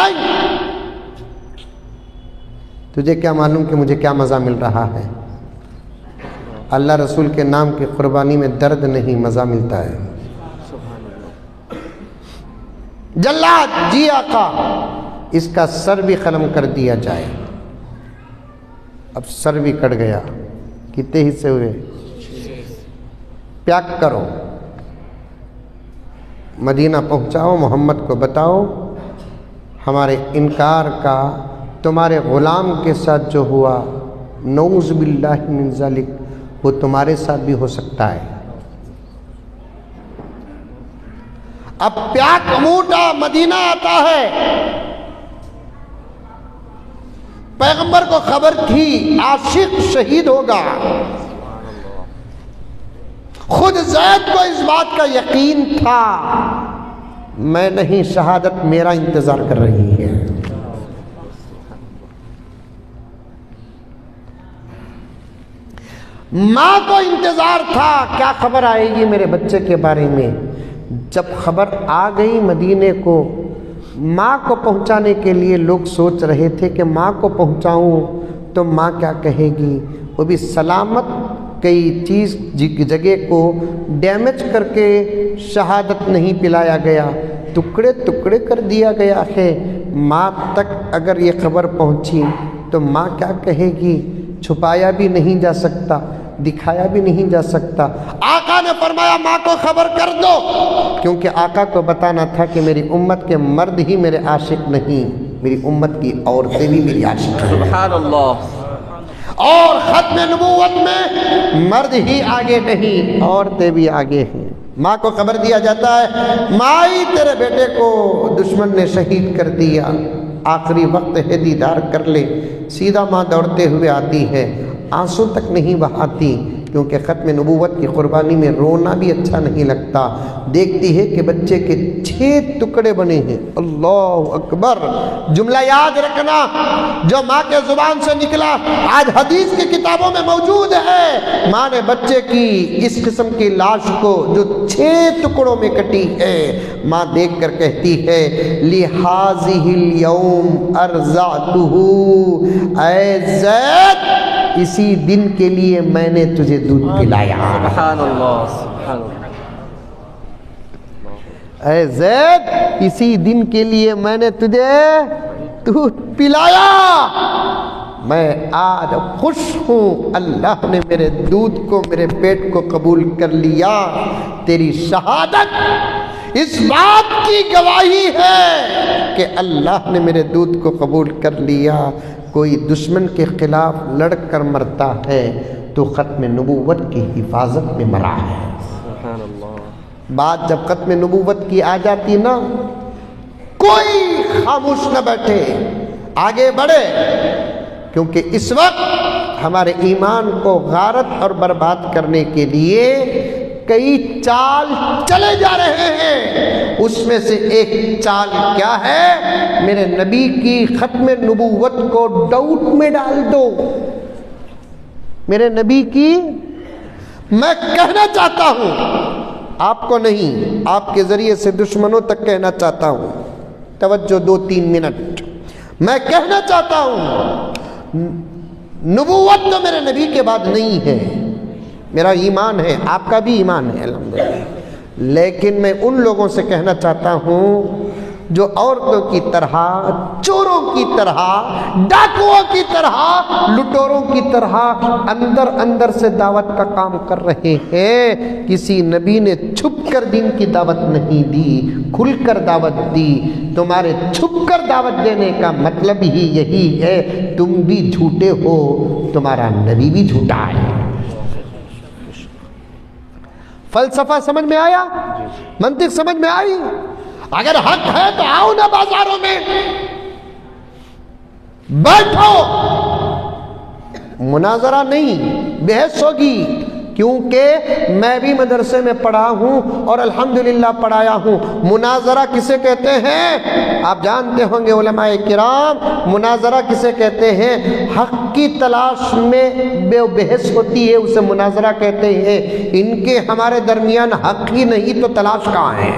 A: تجھے کیا معلوم کہ مجھے کیا مزہ مل رہا ہے؟ اللہ رسول کے نام کی قربانی میں درد نہیں, مزہ ملتا ہے. جلاد جی آقا, اس کا سر بھی قلم کر دیا جائے. اب سر بھی کٹ گیا. کتنے حصے ہوئے؟ پیک کرو, مدینہ پہنچاؤ, محمد کو بتاؤ ہمارے انکار کا تمہارے غلام کے ساتھ جو ہوا, نعوذ باللہ من ذالک, وہ تمہارے ساتھ بھی ہو سکتا ہے. اب پیاک موٹا مدینہ آتا ہے. پیغمبر کو خبر تھی عاشق شہید ہوگا. خود زید کو اس بات کا یقین تھا میں نہیں، شہادت میرا انتظار کر رہی ہے۔ ماں کو انتظار تھا کیا خبر آئے گی میرے بچے کے بارے میں۔ جب خبر آ گئی مدینے کو، ماں کو پہنچانے کے لیے لوگ سوچ رہے تھے کہ ماں کو پہنچاؤں تو ماں کیا کہے گی، وہ بھی سلامت کئی چیز جگہ کو ڈیمیج کر کے شہادت نہیں پلایا گیا، ٹکڑے ٹکڑے کر دیا گیا ہے۔ ماں تک اگر یہ خبر پہنچی تو ماں کیا کہے گی، چھپایا بھی نہیں جا سکتا، دکھایا بھی نہیں جا سکتا۔ آقا نے فرمایا ماں کو خبر کر دو، کیونکہ آقا کو بتانا تھا کہ میری امت کے مرد ہی میرے عاشق نہیں، میری امت کی عورتیں بھی میری عاشق ہیں۔
B: سبحان اللہ۔
A: اور ختم نبوت میں مرد ہی آگے نہیں، عورتیں بھی آگے ہیں۔ ماں کو خبر دیا جاتا ہے مائی تیرے بیٹے کو دشمن نے شہید کر دیا، آخری وقت ہے دیدار کر لے۔ سیدھا ماں دوڑتے ہوئے آتی ہے، آنسو تک نہیں بہاتی، کیونکہ ختم نبوت کی قربانی میں رونا بھی اچھا نہیں لگتا۔ دیکھتی ہے کہ بچے کے 6 ٹکڑے بنے ہیں۔ اللہ اکبر، جملہ یاد رکھنا جو ماں کے زبان سے نکلا آج حدیث کی کتابوں میں موجود ہے۔ ماں نے بچے کی اس قسم کی لاش کو جو 6 ٹکڑوں میں کٹی ہے، ماں دیکھ کر کہتی ہے لِهَٰذِهِ الْيَوْمِ أَرْضَعْتُهُ، اے زید اسی دن کے لیے میں نے تجھے دودھ پلایا۔
B: سبحان اللہ، سبحان اللہ۔
A: اے زید اسی دن کے لیے میں نے تجھے دودھ پلایا، میں آج خوش ہوں، اللہ نے میرے دودھ کو، میرے پیٹ کو قبول کر لیا۔ تیری شہادت اس بات کی گواہی ہے کہ اللہ نے میرے دودھ کو قبول کر لیا۔ کوئی دشمن کے خلاف لڑ کر مرتا ہے تو ختم نبوت کی حفاظت میں مرا ہے۔
B: سبحان اللہ۔
A: بات جب ختم نبوت کی آ جاتی نا، کوئی خاموش نہ بیٹھے، آگے بڑھے، کیونکہ اس وقت ہمارے ایمان کو غارت اور برباد کرنے کے لیے کئی چال چلے جا رہے ہیں۔ اس میں سے ایک چال کیا ہے؟ میرے نبی کی ختم نبوت کو ڈاؤٹ میں ڈال دو۔ میرے نبی کی، میں کہنا چاہتا ہوں، آپ کو نہیں، آپ کے ذریعے سے دشمنوں تک کہنا چاہتا ہوں، توجہ 2-3 منٹ، میں کہنا چاہتا ہوں نبوت تو میرے نبی کے بعد نہیں ہے، میرا ایمان ہے، آپ کا بھی ایمان ہے الحمدللہ، لیکن میں ان لوگوں سے کہنا چاہتا ہوں جو عورتوں کی طرح، چوروں کی طرح، ڈاکوؤں کی طرح، لٹوروں کی طرح اندر اندر سے دعوت کا کام کر رہے ہیں۔ کسی نبی نے چھپ کر دین کی دعوت نہیں دی، کھل کر دعوت دی۔ تمہارے چھپ کر دعوت دینے کا مطلب ہی یہی ہے تم بھی جھوٹے ہو، تمہارا نبی بھی جھوٹا ہے۔ فلسفہ سمجھ میں آیا؟ منطق سمجھ میں آئی؟ اگر حق ہے تو آؤ نا بازاروں میں، بیٹھو، مناظرہ نہیں، بحث ہوگی، کیونکہ میں بھی مدرسے میں پڑھا ہوں اور الحمدللہ پڑھایا ہوں۔ مناظرہ کسے کہتے ہیں؟ آپ جانتے ہوں گے علماء کرام، مناظرہ کسے کہتے ہیں؟ حق کی تلاش میں بحث ہوتی ہے، اسے مناظرہ کہتے ہیں۔ ان کے ہمارے درمیان حق ہی نہیں تو تلاش کہاں ہے؟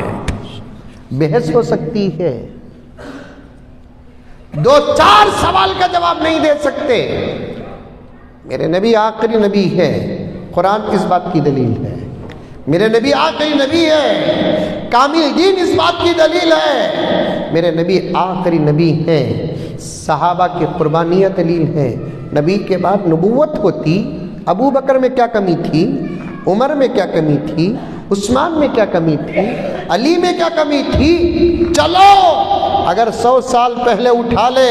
A: بحث ہو سکتی ہے، 2-4 سوال کا جواب نہیں دے سکتے۔ میرے نبی آخری نبی ہے، قرآن اس بات کی دلیل ہے، میرے نبی آخری نبی ہے، کامل دین اس بات کی دلیل ہے، میرے نبی آخری نبی ہیں، صحابہ کی قربانیاں دلیل ہیں۔ نبی کے بعد نبوت ہوتی، ابو بکر میں کیا کمی تھی، عمر میں کیا کمی تھی، عثمان میں کیا کمی تھی، علی میں کیا کمی تھی؟ چلو اگر 100 سال پہلے اٹھا لے،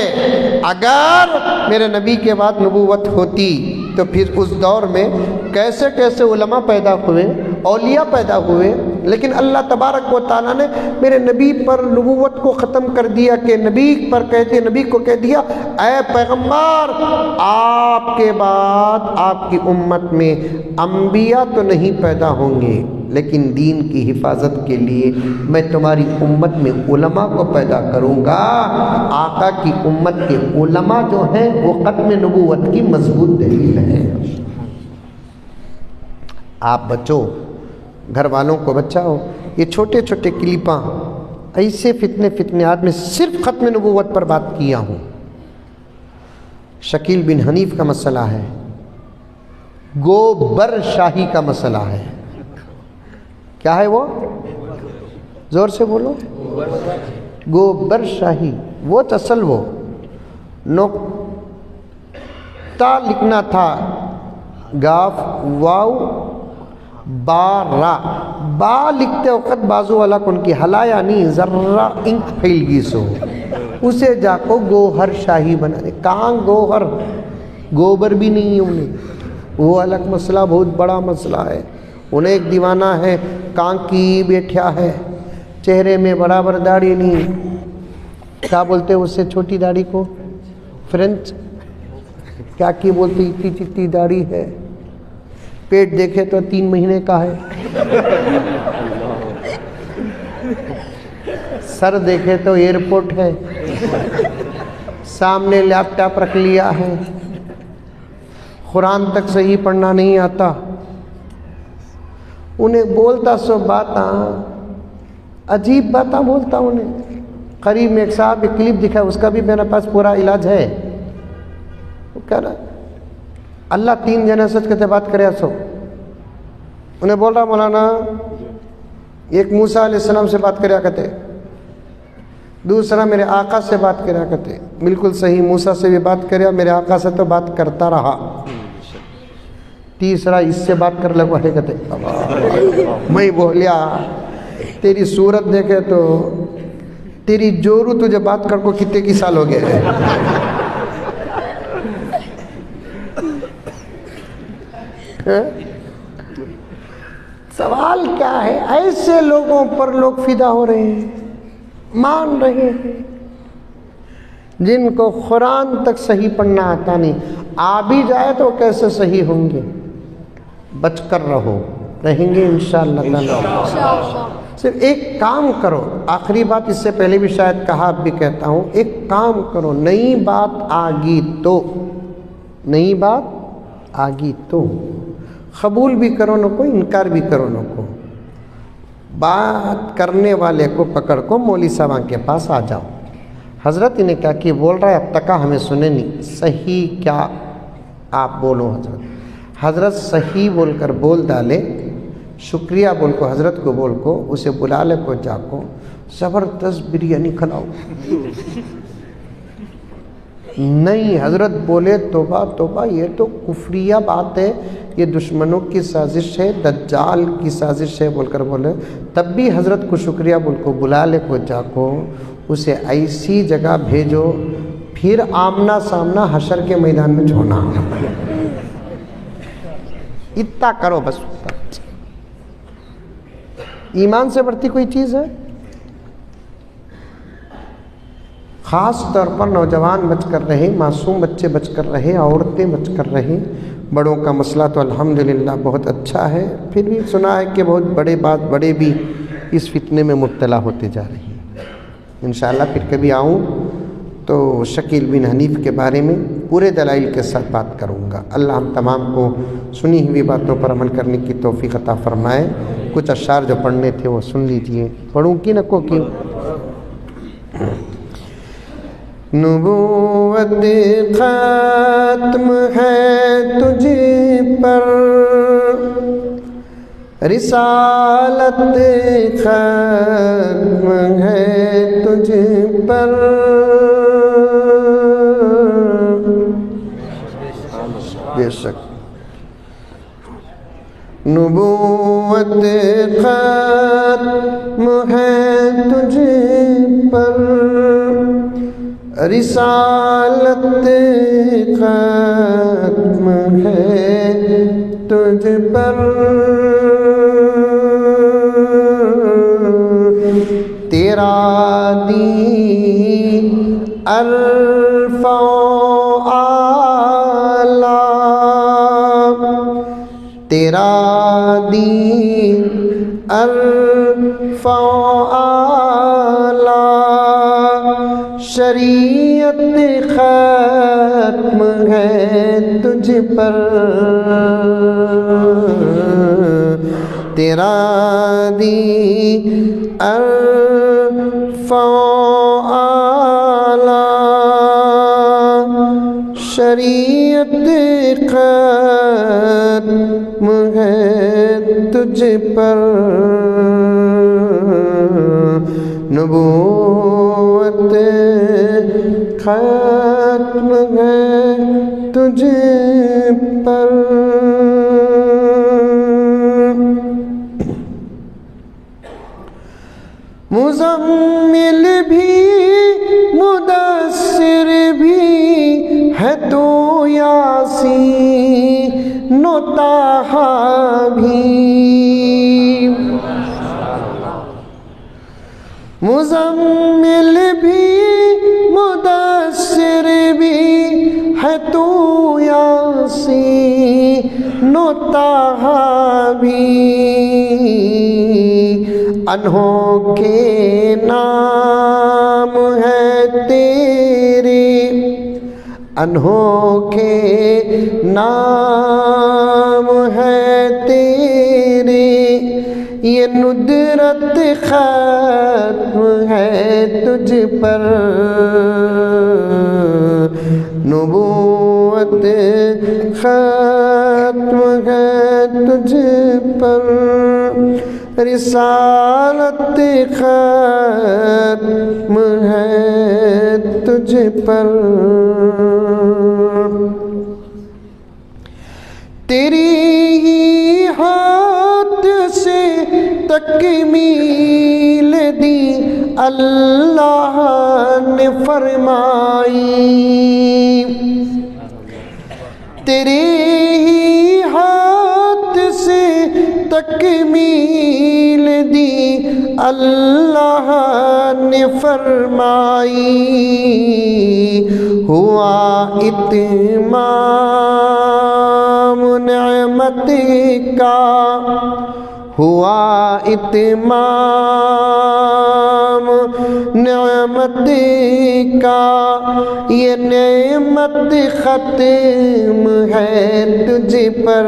A: اگر میرے نبی کے بعد نبوت ہوتی تو پھر اس دور میں کیسے کیسے علماء پیدا ہوئے، اولیاء پیدا ہوئے، لیکن اللہ تبارک و تعالیٰ نے میرے نبی پر نبوت کو ختم کر دیا کہ نبی کو کہہ دیا اے پیغمبر آپ کے بعد آپ کی امت میں انبیاء تو نہیں پیدا ہوں گے، لیکن دین کی حفاظت کے لیے میں تمہاری امت میں علماء کو پیدا کروں گا۔ آقا کی امت کے علماء جو ہیں وہ ختم نبوت کی مضبوط دلیل ہے۔ آپ بچو، گھر والوں کو بچاؤ۔ یہ چھوٹے چھوٹے کلپاں ایسے فتنیات میں صرف ختم نبوت پر بات کیا ہوں۔ شکیل بن حنیف کا مسئلہ ہے، گوبر شاہی کا مسئلہ ہے۔ کیا ہے وہ؟ زور سے بولو۔ گوبر شاہی، وہ اصل وہ نقطہ لکھنا تھا، گاف واو با لکھتے وقت بازو والا کن کی ہلایا نہیں، ذرہ انک پھیل گی سو اسے جا کو گوہر شاہی بنا دے۔ کہاں گوہر، گوبر بھی نہیں ہے انہیں، وہ الگ مسئلہ، بہت بڑا مسئلہ ہے۔ انہیں ایک دیوانہ ہے، کان کی بیٹھیا ہے، چہرے میں برابر داڑھی نہیں، کیا بولتے ہیں اس سے چھوٹی داڑھی کو؟ فرنچ کیا کی بولتے؟ اتنی چتی داڑھی ہے، پیٹ دیکھے تو 3 مہینے کا ہے، سر دیکھے تو ایئرپورٹ ہے، سامنے لیپ ٹاپ رکھ لیا ہے، قرآن تک صحیح پڑھنا نہیں آتا۔ انہیں بولتا سو باتاں، عجیب باتاں بولتا انہیں۔ قریب میں ایک صاحب ایک کلپ دکھا، اس کا بھی میرے پاس پورا علاج ہے۔ وہ کہہ رہا اللہ 3 جنے سچ کہتے بات کرے سو، انہیں بول رہا مولانا ایک موسیٰ علیہ السلام سے بات کریا کرتے، دوسرا میرے آقا سے بات کریا کرتے۔ بالکل صحیح، موسیٰ سے بھی بات کریا، میرے آقا سے تو بات کرتا رہا، تیسرا اس سے بات کر لگو ہے کہتے۔ میں بولیا تیری صورت دیکھے تو تیری جورو تجھے بات کر کو کتنے کی سال ہو گئے۔ سوال کیا ہے؟ ایسے لوگوں پر لوگ فدا ہو رہے ہیں، مان رہے ہیں، جن کو قرآن تک صحیح پڑھنا آتا نہیں، آ بھی جائے تو کیسے صحیح ہوں گے؟ بچ کر رہو، رہیں گے انشاءاللہ تعالی۔ صرف ایک کام کرو، آخری بات اس سے پہلے بھی شاید کہا، اب بھی کہتا ہوں، ایک کام کرو، نئی بات آگی تو قبول بھی کرو نہ کو، انکار بھی کرو نہ کو، بات کرنے والے کو پکڑ کو مولوی صاحب کے پاس آ جاؤ۔ حضرت انہیں کہا کہ بول رہا ہے اب تک ہمیں سنے نہیں، صحیح کیا آپ بولو حضرت صحیح بول کر بول ڈالے، شکریہ بول کو، حضرت کو بول کو، اسے بلا لے کو، جا کو زبردست بریانی کھلاؤ۔ نہیں حضرت بولے توبہ توبہ، یہ تو کفریہ بات ہے، یہ دشمنوں کی سازش ہے، دجال کی سازش ہے بول کر بولے، تب بھی حضرت کو شکریہ بول کو بلا لے کو، جا کو اسے ایسی جگہ بھیجو، پھر آمنا سامنا حشر کے میدان میں چھوڑنا۔ اتنا کرو بس۔ ایمان سے بڑھتی کوئی چیز ہے؟ خاص طور پر نوجوان بچ کر رہے، معصوم بچے بچ کر رہے، عورتیں بچ کر رہے۔ بڑوں کا مسئلہ تو الحمدللہ بہت اچھا ہے، پھر بھی سنا ہے کہ بہت بڑے بھی اس فتنے میں مبتلا ہوتے جا رہے ہیں۔ انشاءاللہ پھر کبھی آؤں تو شکیل بن حنیف کے بارے میں پورے دلائل کے ساتھ بات کروں گا۔ اللہ ہم تمام کو سنی ہوئی باتوں پر عمل کرنے کی توفیق عطا فرمائے۔ کچھ اشعار جو پڑھنے تھے وہ سن لیجئے، پڑھوں کی نہ کو کیوں؟ نبوت ختم ہے تجھ پر، رسالت ختم ہے تجھ پر، بے شک نبوت ختم ہے تجھ پر، رسالت ختم ہے تجھ پر، تیرا دین ارفع اعلی، تیرا دین ارفع اعلی، شریعت ختم ہے تجھ پر، تیرا دین ارفع اعلی، شریعت ختم ہے تجھ پر، نبوت ختم ہے تجھ پر۔ مزمل بھی مدثر بھی ہے تو یاسین و طٰہٰ بھی، مزمل بھی مدثر بھی ہے تو یاسین و طٰہٰ بھی، انہوں کے نام ہے تیرے، انہوں کے نام ہے تیرے، یہ ندرت ختم ہے تجھ پر، نبوت ختم ہے تجھ پر، رسالت ختم ہے تجھ پر، تیری ہی ہاتھ سے تکمیل دی اللہ نے فرمائی، تیرے ہی ہاتھ سے تکمیل دی اللہ نے فرمائی، ہوا اتمام نعمت کا، ہوا اتمام نعمت کا، یہ نعمت ختم ہے تجھ پر،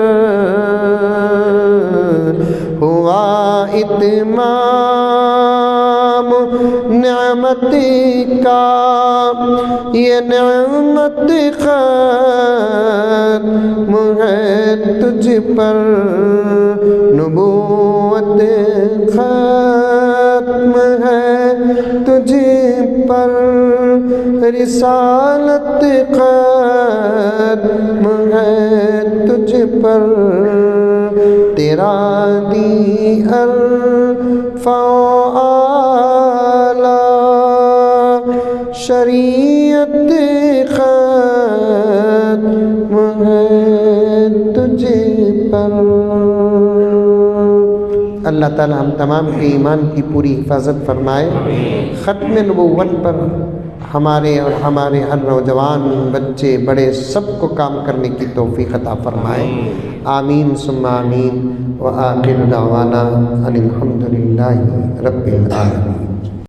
A: ہوا اتمام نعمت کا، یہ نعمت ختم ہے تجھ پر، نبوت ختم ہے تجھ پر، رسالت ختم ہے تجھ پر، تیرا دین ارفع اعلی، شریعت ختم ہے تجھ پر۔ اللہ تعالی ہم تمام کے ایمان کی پوری حفاظت فرمائے، ختم نبوت پر ہمارے اور ہمارے ہر نوجوان بچے بڑے سب کو کام کرنے کی توفیق عطا فرمائے، آمین ثم آمین، وآخر دعوانا ان الحمد للہ رب العالمین۔